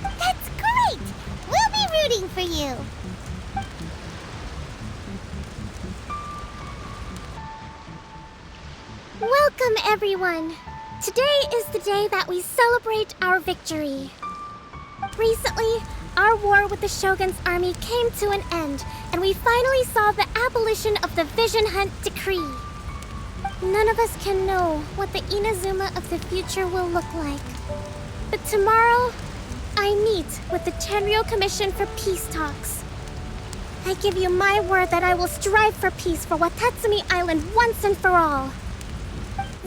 That's great! We'll be rooting for you. Welcome, everyone! Today is the day that we celebrate our victory. Recently, our war with the Shogun's army came to an end, and we finally saw the abolition of the Vision Hunt Decree. None of us can know what the Inazuma of the future will look like. But tomorrow, I meet with the Tenryou Commission for peace talks. I give you my word that I will strive for peace for Watatsumi Island once and for all.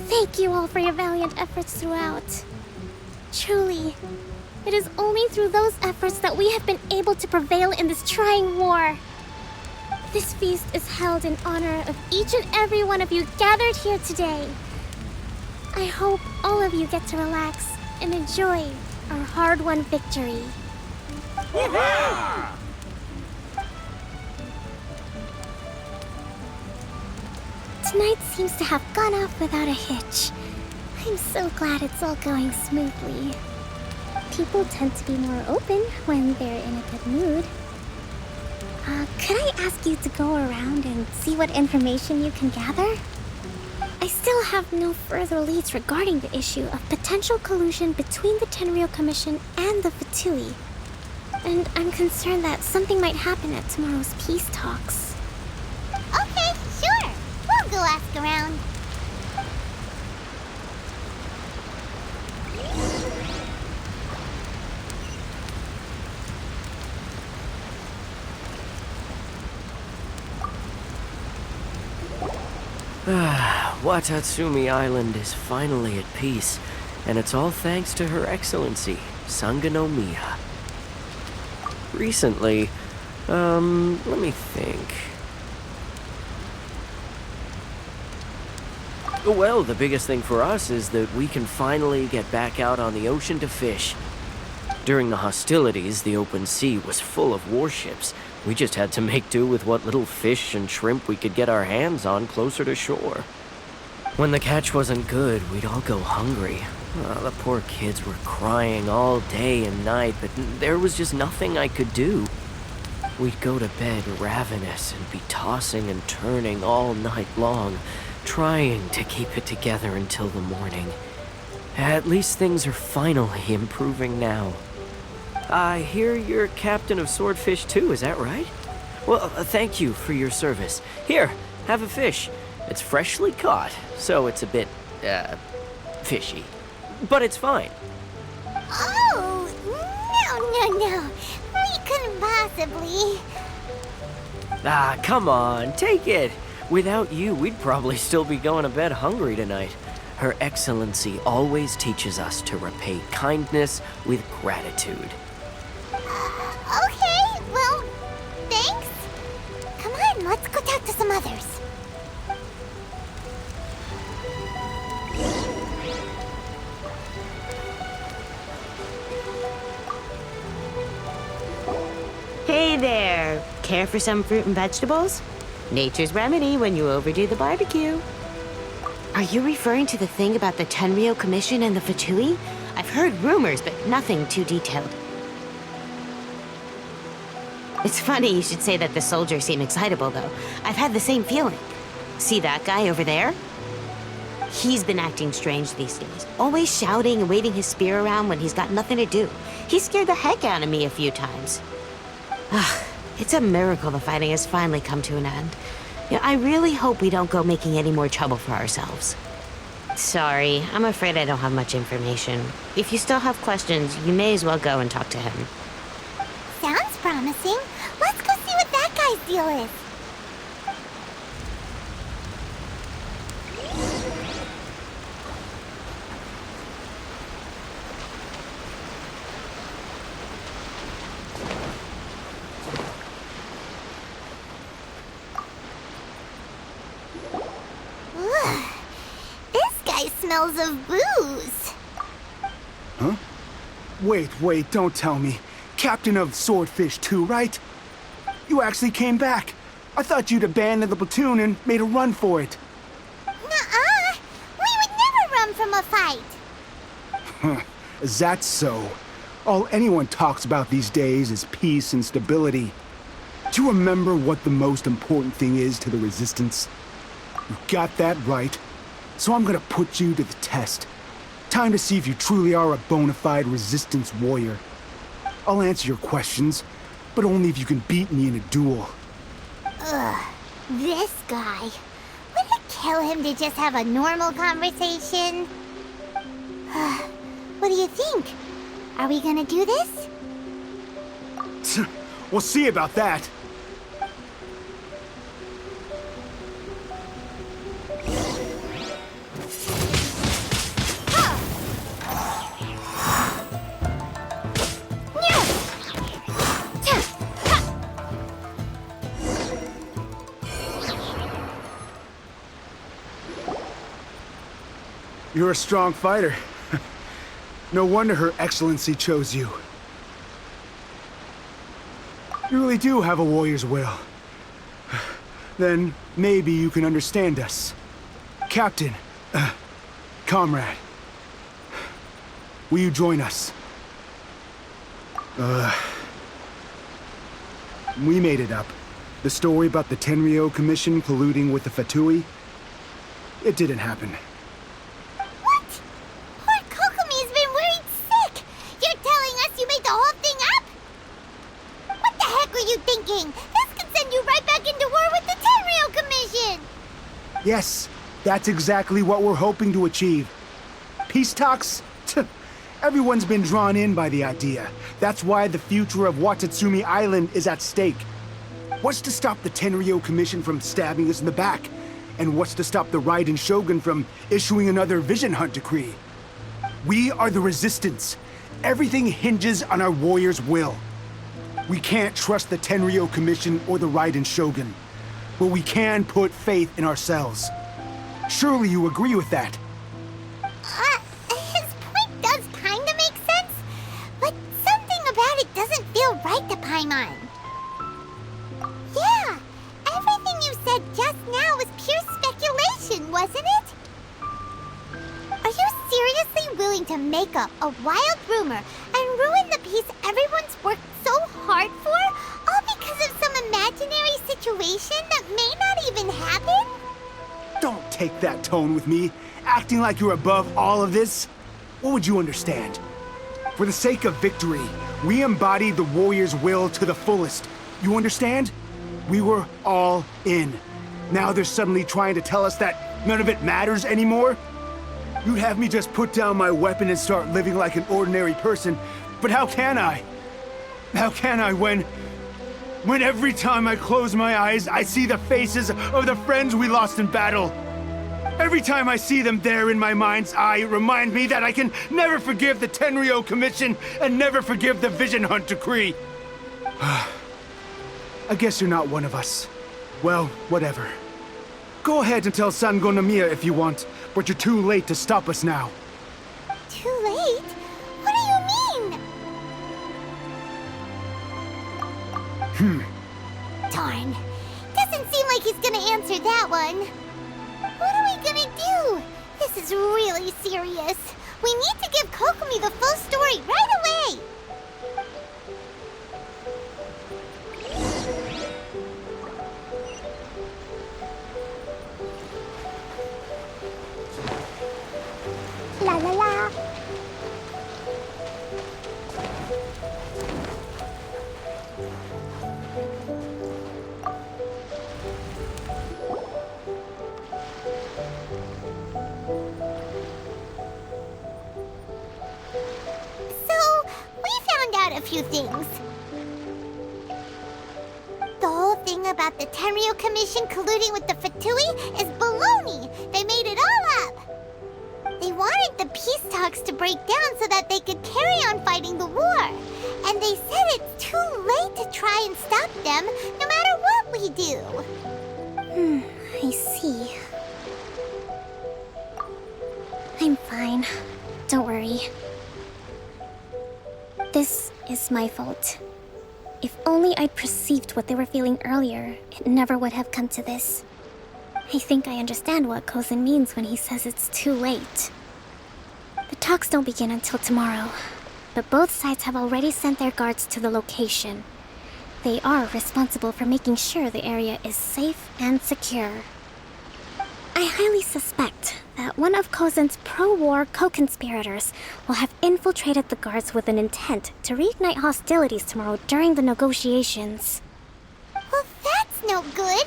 Thank you all for your valiant efforts throughout. Truly, it is only through those efforts that we have been able to prevail in this trying war. This feast is held in honor of each and every one of you gathered here today. I hope all of you get to relax and enjoy our hard-won victory. Tonight seems to have gone off without a hitch. I'm so glad it's all going smoothly. People tend to be more open when they're in a good mood. Could I ask you to go around and see what information you can gather? I still have no further leads regarding the issue of potential collusion between the Tenryou Commission and the Fatui. And I'm concerned that something might happen at tomorrow's peace talks. Okay, sure. We'll go ask around. Watatsumi Island is finally at peace, and it's all thanks to Her Excellency, Sangonomiya. Recently, let me think. Well, the biggest thing for us is that we can finally get back out on the ocean to fish. During the hostilities, the open sea was full of warships. We just had to make do with what little fish and shrimp we could get our hands on closer to shore. When the catch wasn't good, we'd all go hungry. The poor kids were crying all day and night, but there was just nothing I could do. We'd go to bed ravenous and be tossing and turning all night long, trying to keep it together until the morning. At least things are finally improving now. I hear you're captain of Swordfish too, is that right? Well, thank you for your service. Here, have a fish. It's freshly caught, so it's a bit, fishy. But it's fine. Oh, no. We couldn't possibly. Ah, come on, take it. Without you, we'd probably still be going to bed hungry tonight. Her Excellency always teaches us to repay kindness with gratitude. Okay, well, thanks. Come on, let's go talk to some others. Hey there! Care for some fruit and vegetables? Nature's remedy when you overdo the barbecue. Are you referring to the thing about the Tenryou Commission and the Fatui? I've heard rumors, but nothing too detailed. It's funny you should say that the soldiers seem excitable, though. I've had the same feeling. See that guy over there? He's been acting strange these days. Always shouting and waving his spear around when he's got nothing to do. He scared the heck out of me a few times. It's a miracle the fighting has finally come to an end. I really hope we don't go making any more trouble for ourselves. Sorry, I'm afraid I don't have much information. If you still have questions, you may as well go and talk to him. Sounds promising. Let's go see what that guy's deal is. Smells of booze. Huh? Wait, don't tell me. Captain of Swordfish too, right? You actually came back. I thought you'd abandoned the platoon and made a run for it. Nuh-uh. We would never run from a fight. Is that so? All anyone talks about these days is peace and stability. Do you remember what the most important thing is to the Resistance? You got that right. So I'm gonna put you to the test. Time to see if you truly are a bona fide Resistance warrior. I'll answer your questions, but only if you can beat me in a duel. Ugh, this guy. Would it kill him to just have a normal conversation? What do you think? Are we gonna do this? We'll see about that. You're a strong fighter. No wonder Her Excellency chose you. You really do have a warrior's will. Then maybe you can understand us. Captain, comrade, will you join us? We made it up. The story about the Tenryou Commission colluding with the Fatui. it didn't happen. What? Poor Kokomi's been worried sick. You're telling us you made the whole thing up? What the heck were you thinking? This could send you right back into war with the Tenryou Commission! Yes, that's exactly what we're hoping to achieve. Peace talks? Everyone's been drawn in by the idea. That's why the future of Watatsumi Island is at stake. What's to stop the Tenryou Commission from stabbing us in the back? And what's to stop the Raiden Shogun from issuing another Vision Hunt decree? We are the Resistance. Everything hinges on our warriors' will. We can't trust the Tenryou Commission or the Raiden Shogun, but we can put faith in ourselves. Surely you agree with that? His point does kinda make sense, but something about it doesn't feel right to Paimon. Yeah, everything you said just now was pure speculation, wasn't it? Are you seriously willing to make up a wild rumor and ruin the peace everyone's worked so hard for, all because of some imaginary situation that may not even happen? Don't take that tone with me, acting like you're above all of this. What would you understand? For the sake of victory, we embodied the warrior's will to the fullest. You understand? We were all in. Now they're suddenly trying to tell us that none of it matters anymore? You'd have me just put down my weapon and start living like an ordinary person, but how can I? How can I when every time I close my eyes, I see the faces of the friends we lost in battle? Every time I see them there in my mind's eye, it reminds me that I can never forgive the Tenryou Commission and never forgive the Vision Hunt decree. I guess you're not one of us. Well, whatever. Go ahead and tell Sangonomiya if you want, but you're too late to stop us now. Too late? What do you mean? Darn. Doesn't seem like he's gonna answer that one. What are we gonna do? This is really serious. We need to give Kokomi the full story right away! La la la! A few things. The whole thing about the Tenryou Commission colluding with the Fatui is baloney. They made it all up. They wanted the peace talks to break down so that they could carry on fighting the war. And they said it's too late to try and stop them, no matter what we do. I see. I'm fine. Don't worry. This is my fault. If only I'd perceived what they were feeling earlier, it never would have come to this. I think I understand what Kozen means when he says it's too late. The talks don't begin until tomorrow, but both sides have already sent their guards to the location. They are responsible for making sure the area is safe and secure. I highly suspect that one of Kozen's pro-war co-conspirators will have infiltrated the guards with an intent to reignite hostilities tomorrow during the negotiations. Well, that's no good.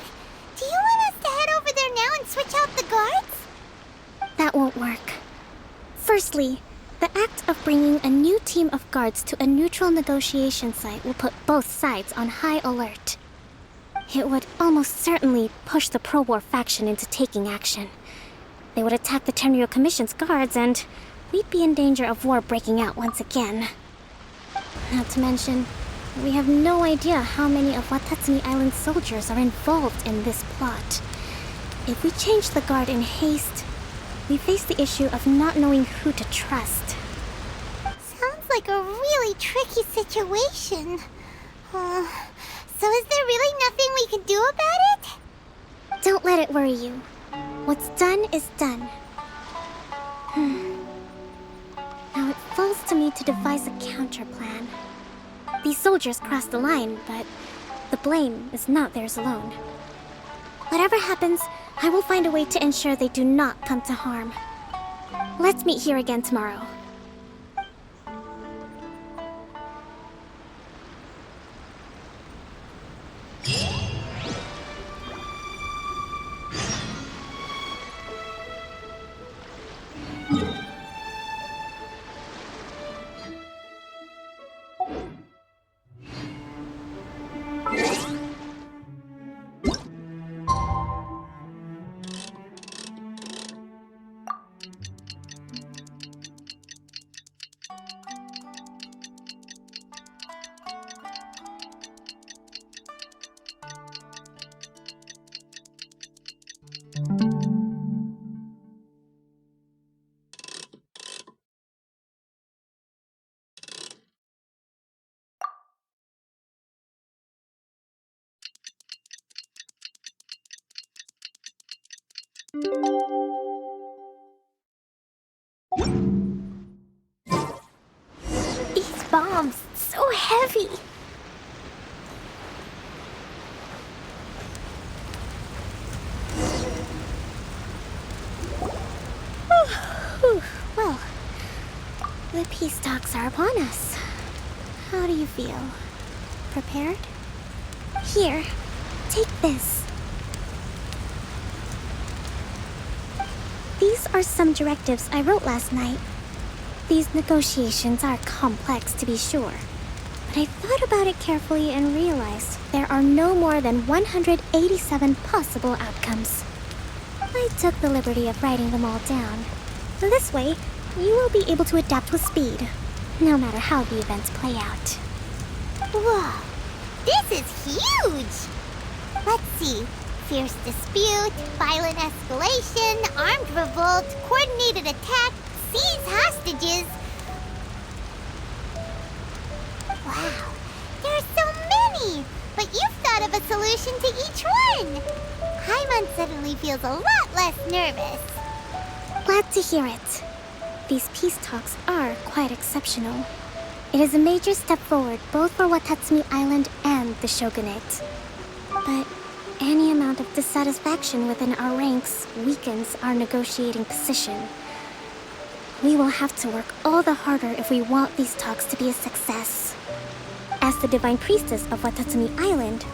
Do you want us to head over there now and switch out the guards? That won't work. Firstly, the act of bringing a new team of guards to a neutral negotiation site will put both sides on high alert. It would almost certainly push the pro-war faction into taking action. They would attack the Tenryou Commission's guards, and we'd be in danger of war breaking out once again. Not to mention, we have no idea how many of Watatsumi Island's soldiers are involved in this plot. If we change the guard in haste, we face the issue of not knowing who to trust. Sounds like a really tricky situation. So is there really nothing we can do about it? Don't let it worry you. What's done is done. Now it falls to me to devise a counterplan. These soldiers crossed the line, but the blame is not theirs alone. Whatever happens, I will find a way to ensure they do not come to harm. Let's meet here again tomorrow. These bombs, so heavy. Well, the peace talks are upon us. How do you feel? Prepared? Here, take this. These are some directives I wrote last night. These negotiations are complex, to be sure, but I thought about it carefully and realized there are no more than 187 possible outcomes. I took the liberty of writing them all down. This way, you will be able to adapt with speed, no matter how the events play out. Whoa, this is huge! Let's see. Fierce dispute, violent escalation, armed revolt, coordinated attack, seize hostages. Wow, there are so many! But you've thought of a solution to each one! Paimon suddenly feels a lot less nervous. Glad to hear it. These peace talks are quite exceptional. It is a major step forward both for Watatsumi Island and the Shogunate. But any amount of dissatisfaction within our ranks weakens our negotiating position. We will have to work all the harder if we want these talks to be a success. As the Divine Priestess of Watatsumi Island,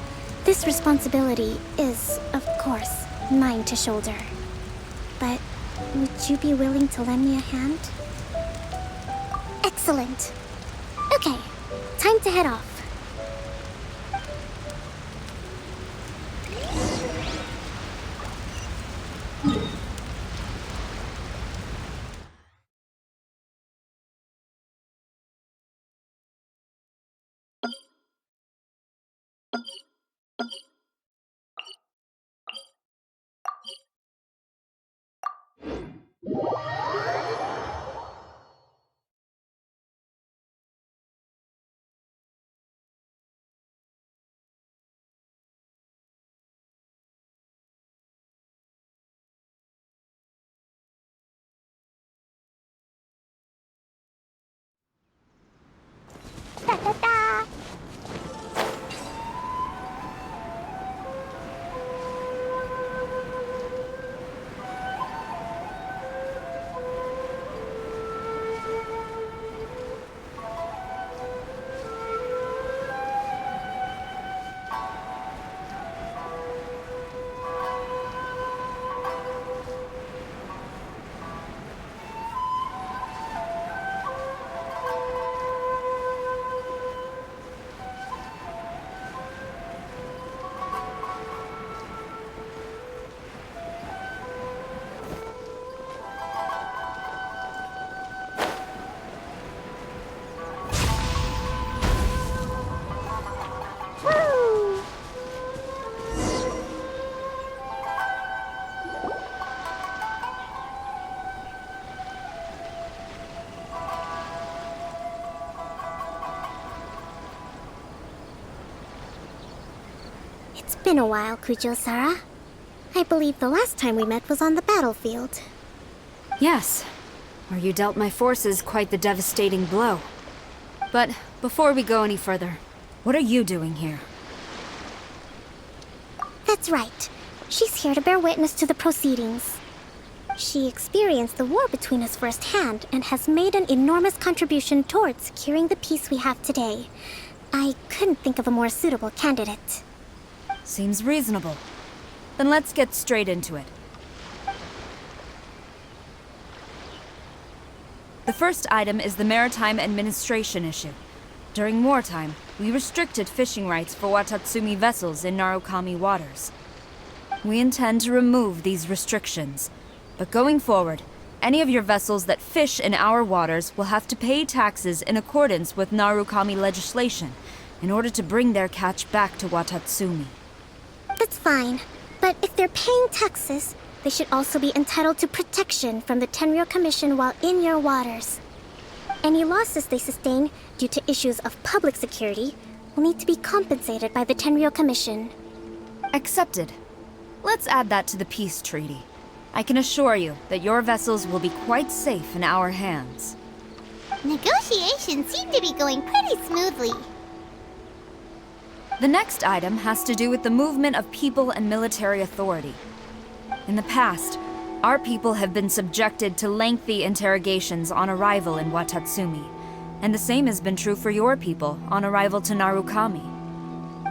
this responsibility is, of course, mine to shoulder. But would you be willing to lend me a hand? Excellent. Okay, time to head off. Ta-ta-ta! It's been a while, Kujo-Sara. I believe the last time we met was on the battlefield. Yes, where you dealt my forces quite the devastating blow. But before we go any further, what are you doing here? That's right. She's here to bear witness to the proceedings. She experienced the war between us firsthand and has made an enormous contribution towards securing the peace we have today. I couldn't think of a more suitable candidate. Seems reasonable. Then let's get straight into it. The first item is the Maritime Administration issue. During wartime, we restricted fishing rights for Watatsumi vessels in Narukami waters. We intend to remove these restrictions, but going forward, any of your vessels that fish in our waters will have to pay taxes in accordance with Narukami legislation in order to bring their catch back to Watatsumi. That's fine, but if they're paying taxes, they should also be entitled to protection from the Tenryou Commission while in your waters. Any losses they sustain due to issues of public security will need to be compensated by the Tenryou Commission. Accepted. Let's add that to the peace treaty. I can assure you that your vessels will be quite safe in our hands. Negotiations seem to be going pretty smoothly. The next item has to do with the movement of people and military authority. In the past, our people have been subjected to lengthy interrogations on arrival in Watatsumi, and the same has been true for your people on arrival to Narukami.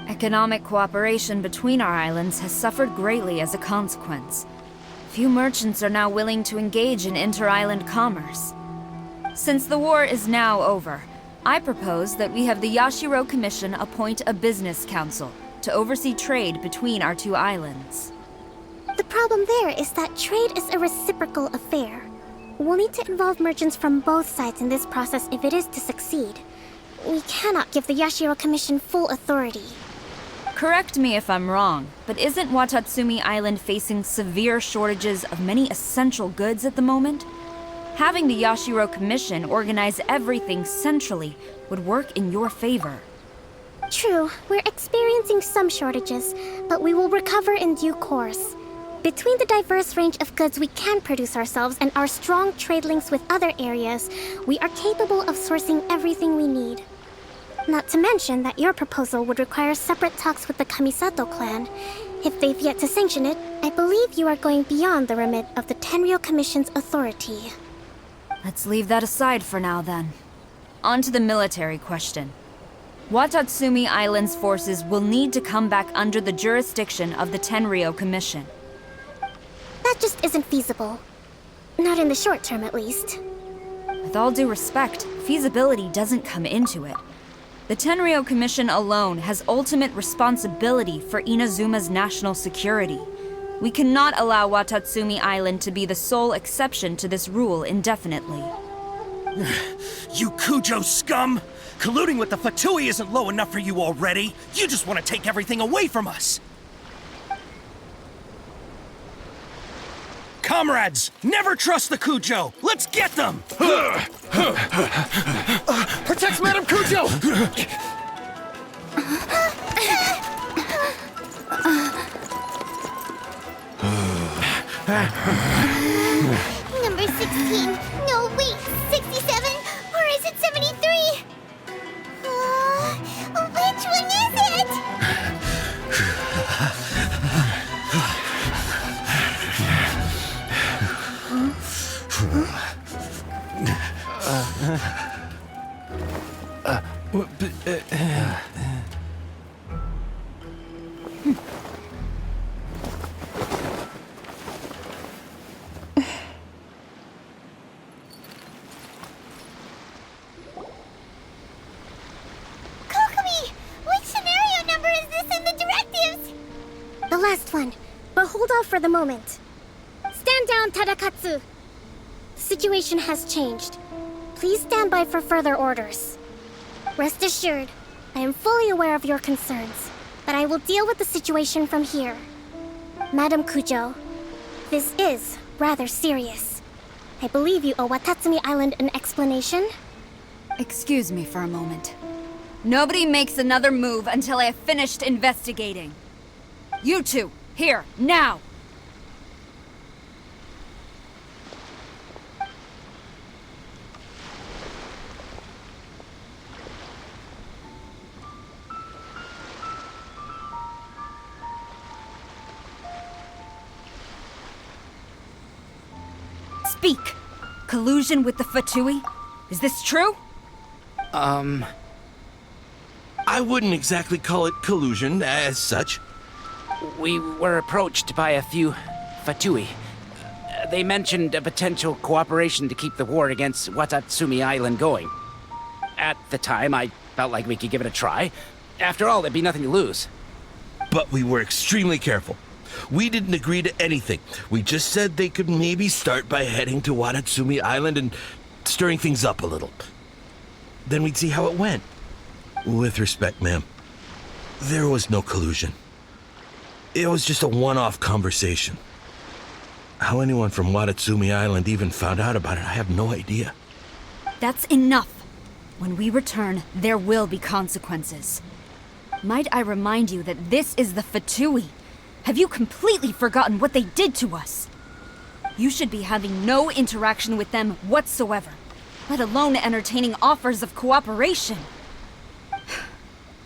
Economic cooperation between our islands has suffered greatly as a consequence. Few merchants are now willing to engage in inter-island commerce. Since the war is now over, I propose that we have the Yashiro Commission appoint a business council to oversee trade between our two islands. The problem there is that trade is a reciprocal affair. We'll need to involve merchants from both sides in this process if it is to succeed. We cannot give the Yashiro Commission full authority. Correct me if I'm wrong, but isn't Watatsumi Island facing severe shortages of many essential goods at the moment? Having the Yashiro Commission organize everything centrally would work in your favor. True, we're experiencing some shortages, but we will recover in due course. Between the diverse range of goods we can produce ourselves and our strong trade links with other areas, we are capable of sourcing everything we need. Not to mention that your proposal would require separate talks with the Kamisato clan. If they've yet to sanction it, I believe you are going beyond the remit of the Tenryou Commission's authority. Let's leave that aside for now, then. On to the military question. Watatsumi Island's forces will need to come back under the jurisdiction of the Tenryou Commission. That just isn't feasible. Not in the short term, at least. With all due respect, feasibility doesn't come into it. The Tenryou Commission alone has ultimate responsibility for Inazuma's national security. We cannot allow Watatsumi Island to be the sole exception to this rule indefinitely. You Kujo scum! Colluding with the Fatui isn't low enough for you already. You just want to take everything away from us. Comrades, never trust the Kujo. Let's get them! Protect Madame Kujo! Number 16. No, wait, 67? Or is it 73? Which one is it? Kokomi! Which scenario number is this in the directives? The last one, but hold off for the moment. Stand down, Tadakatsu! The situation has changed. Please stand by for further orders. Rest assured, I am fully aware of your concerns, but I will deal with the situation from here. Madam Kujo, this is rather serious. I believe you owe Watatsumi Island an explanation? Excuse me for a moment. Nobody makes another move until I have finished investigating. You two, here, now! Speak! Collusion with the Fatui? Is this true? I wouldn't exactly call it collusion as such. We were approached by a few Fatui. They mentioned a potential cooperation to keep the war against Watatsumi Island going. At the time, I felt like we could give it a try. After all, there'd be nothing to lose. But we were extremely careful. We didn't agree to anything. We just said they could maybe start by heading to Watatsumi Island and stirring things up a little. Then we'd see how it went. With respect, ma'am, there was no collusion. It was just a one-off conversation. How anyone from Watatsumi Island even found out about it, I have no idea. That's enough. When we return, there will be consequences. Might I remind you that this is the Fatui? Have you completely forgotten what they did to us? You should be having no interaction with them whatsoever, let alone entertaining offers of cooperation.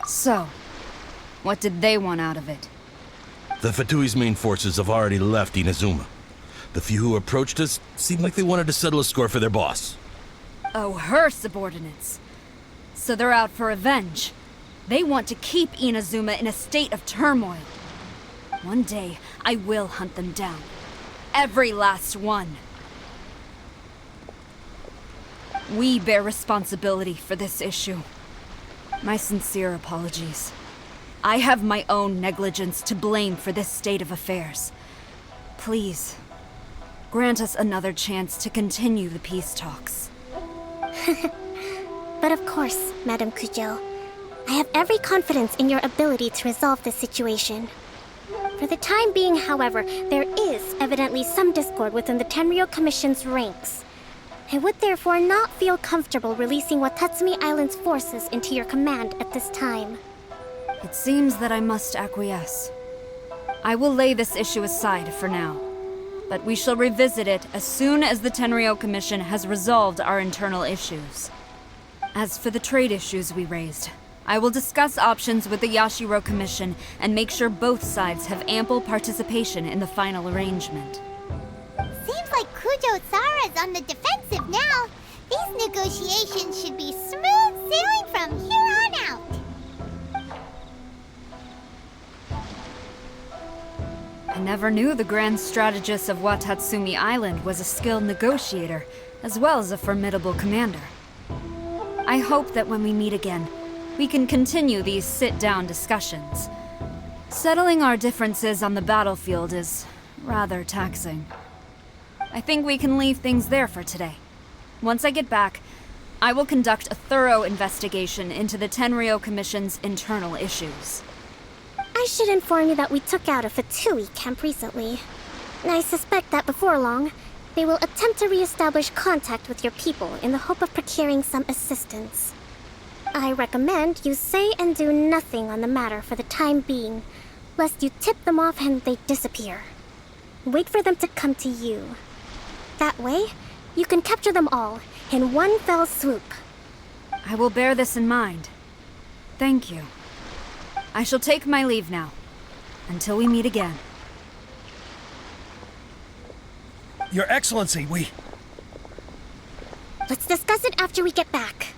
So, what did they want out of it? The Fatui's main forces have already left Inazuma. The few who approached us seemed like they wanted to settle a score for their boss. Oh, her subordinates. So they're out for revenge. They want to keep Inazuma in a state of turmoil. One day, I will hunt them down. Every last one. We bear responsibility for this issue. My sincere apologies. I have my own negligence to blame for this state of affairs. Please, grant us another chance to continue the peace talks. But of course, Madame Kujo. I have every confidence in your ability to resolve this situation. For the time being, however, there is evidently some discord within the Tenryou Commission's ranks. I would therefore not feel comfortable releasing Watatsumi Island's forces into your command at this time. It seems that I must acquiesce. I will lay this issue aside for now, but we shall revisit it as soon as the Tenryou Commission has resolved our internal issues. As for the trade issues we raised, I will discuss options with the Yashiro Commission and make sure both sides have ample participation in the final arrangement. Seems like Kujo-sara's on the defensive now. These negotiations should be smooth sailing from here on out. I never knew the grand strategist of Watatsumi Island was a skilled negotiator, as well as a formidable commander. I hope that when we meet again, we can continue these sit-down discussions. Settling our differences on the battlefield is rather taxing. I think we can leave things there for today. Once I get back, I will conduct a thorough investigation into the Tenryou Commission's internal issues. I should inform you that we took out a Fatui camp recently. I suspect that before long, they will attempt to re-establish contact with your people in the hope of procuring some assistance. I recommend you say and do nothing on the matter for the time being, lest you tip them off and they disappear. Wait for them to come to you. That way, you can capture them all in one fell swoop. I will bear this in mind. Thank you. I shall take my leave now. Until we meet again. Your Excellency, Let's discuss it after we get back.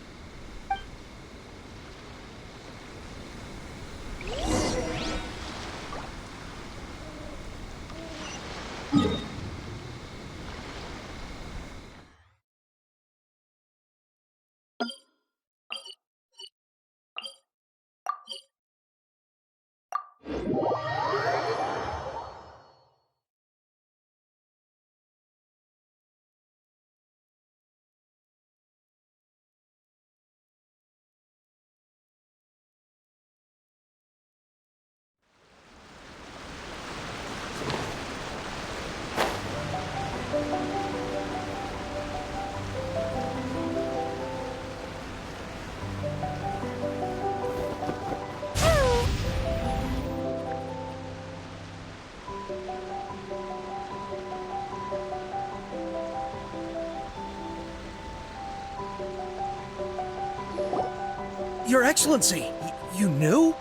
Your Excellency, you knew?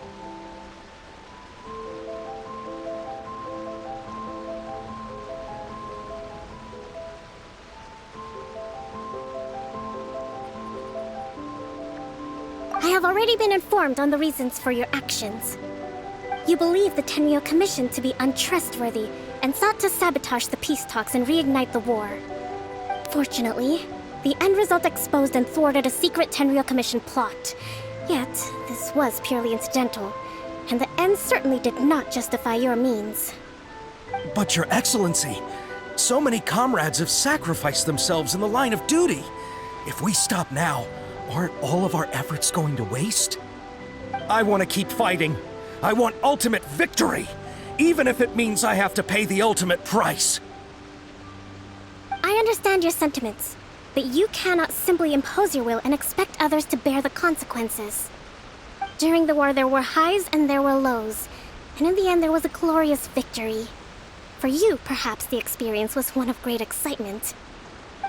have already been informed on the reasons for your actions. You believe the Tenryou Commission to be untrustworthy and sought to sabotage the peace talks and reignite the war. Fortunately, the end result exposed and thwarted a secret Tenryou Commission plot. Yet, this was purely incidental, and the end certainly did not justify your means. But Your Excellency, so many comrades have sacrificed themselves in the line of duty. If we stop now, aren't all of our efforts going to waste? I want to keep fighting. I want ultimate victory, even if it means I have to pay the ultimate price. I understand your sentiments, but you cannot simply impose your will and expect others to bear the consequences. During the war, there were highs and there were lows, and in the end, there was a glorious victory. For you, perhaps the experience was one of great excitement.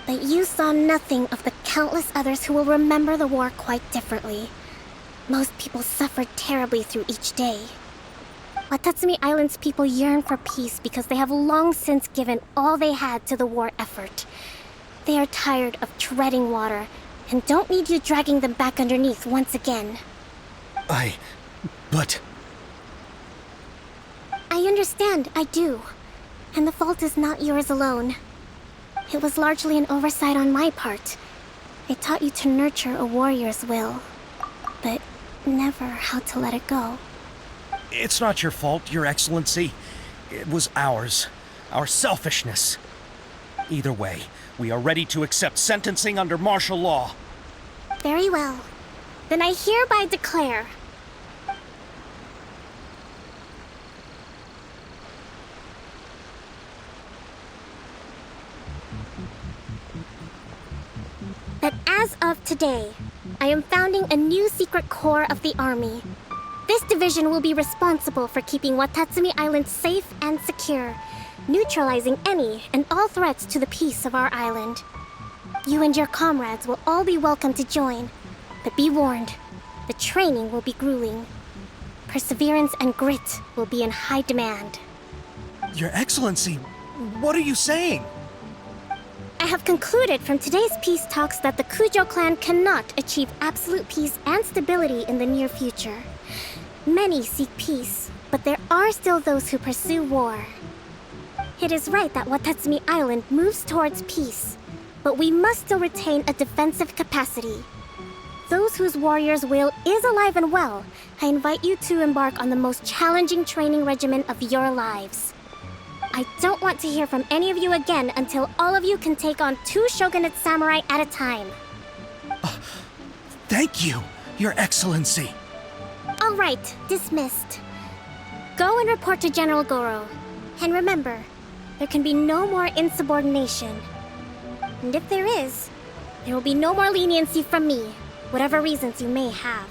But you saw nothing of the countless others who will remember the war quite differently. Most people suffered terribly through each day. Watatsumi Island's people yearn for peace because they have long since given all they had to the war effort. They are tired of treading water and don't need you dragging them back underneath once again. But... I understand, I do. And the fault is not yours alone. It was largely an oversight on my part. I taught you to nurture a warrior's will, but never how to let it go. It's not your fault, Your Excellency. It was ours. Our selfishness. Either way, we are ready to accept sentencing under martial law. Very well. Then I hereby declare... that as of today, I am founding a new secret corps of the army. This division will be responsible for keeping Watatsumi Island safe and secure, neutralizing any and all threats to the peace of our island. You and your comrades will all be welcome to join, but be warned, the training will be grueling. Perseverance and grit will be in high demand. Your Excellency, what are you saying? I have concluded from today's peace talks that the Kujo clan cannot achieve absolute peace and stability in the near future. Many seek peace, but there are still those who pursue war. It is right that Watatsumi Island moves towards peace, but we must still retain a defensive capacity. Those whose warrior's will is alive and well, I invite you to embark on the most challenging training regimen of your lives. I don't want to hear from any of you again until all of you can take on 2 shogunate samurai at a time. Thank you, Your Excellency. All right, dismissed. Go and report to General Goro. And remember, there can be no more insubordination. And if there is, there will be no more leniency from me, whatever reasons you may have.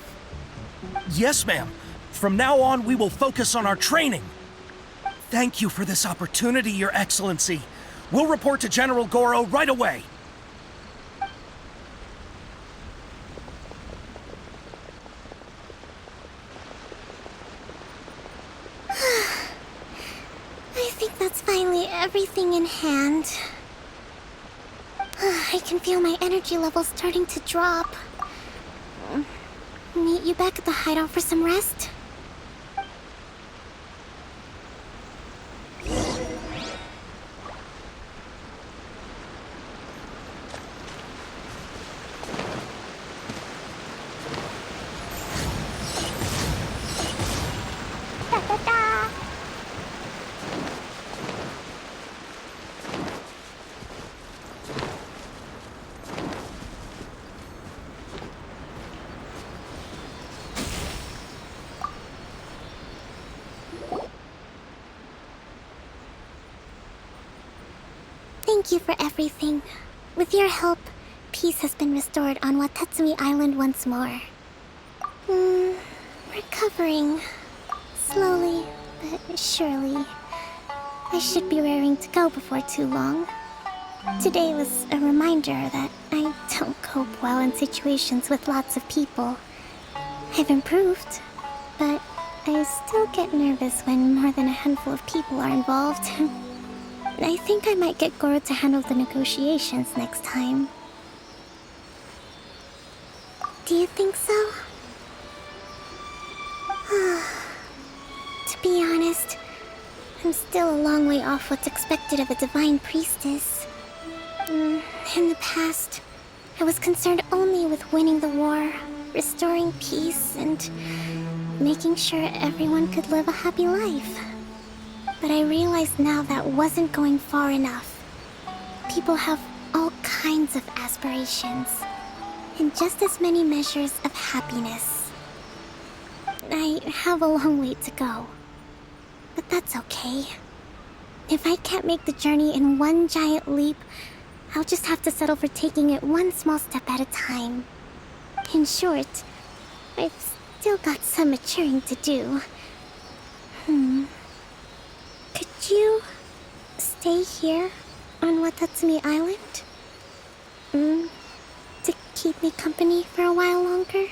Yes, ma'am. From now on, we will focus on our training. Thank you for this opportunity, Your Excellency. We'll report to General Goro right away. I think that's finally everything in hand. I can feel my energy levels starting to drop. Meet you back at the hideout for some rest? Thank you for everything. With your help, peace has been restored on Watatsumi Island once more. Recovering. Slowly, but surely. I should be raring to go before too long. Today was a reminder that I don't cope well in situations with lots of people. I've improved, but I still get nervous when more than a handful of people are involved. I think I might get Goro to handle the negotiations next time. Do you think so? To be honest, I'm still a long way off what's expected of a divine priestess. In the past, I was concerned only with winning the war, restoring peace, and making sure everyone could live a happy life. But I realize now that wasn't going far enough. People have all kinds of aspirations, and just as many measures of happiness. I have a long way to go, but that's okay. If I can't make the journey in one giant leap, I'll just have to settle for taking it one small step at a time. In short, I've still got some maturing to do. Could you stay here on Watatsumi Island? To keep me company for a while longer?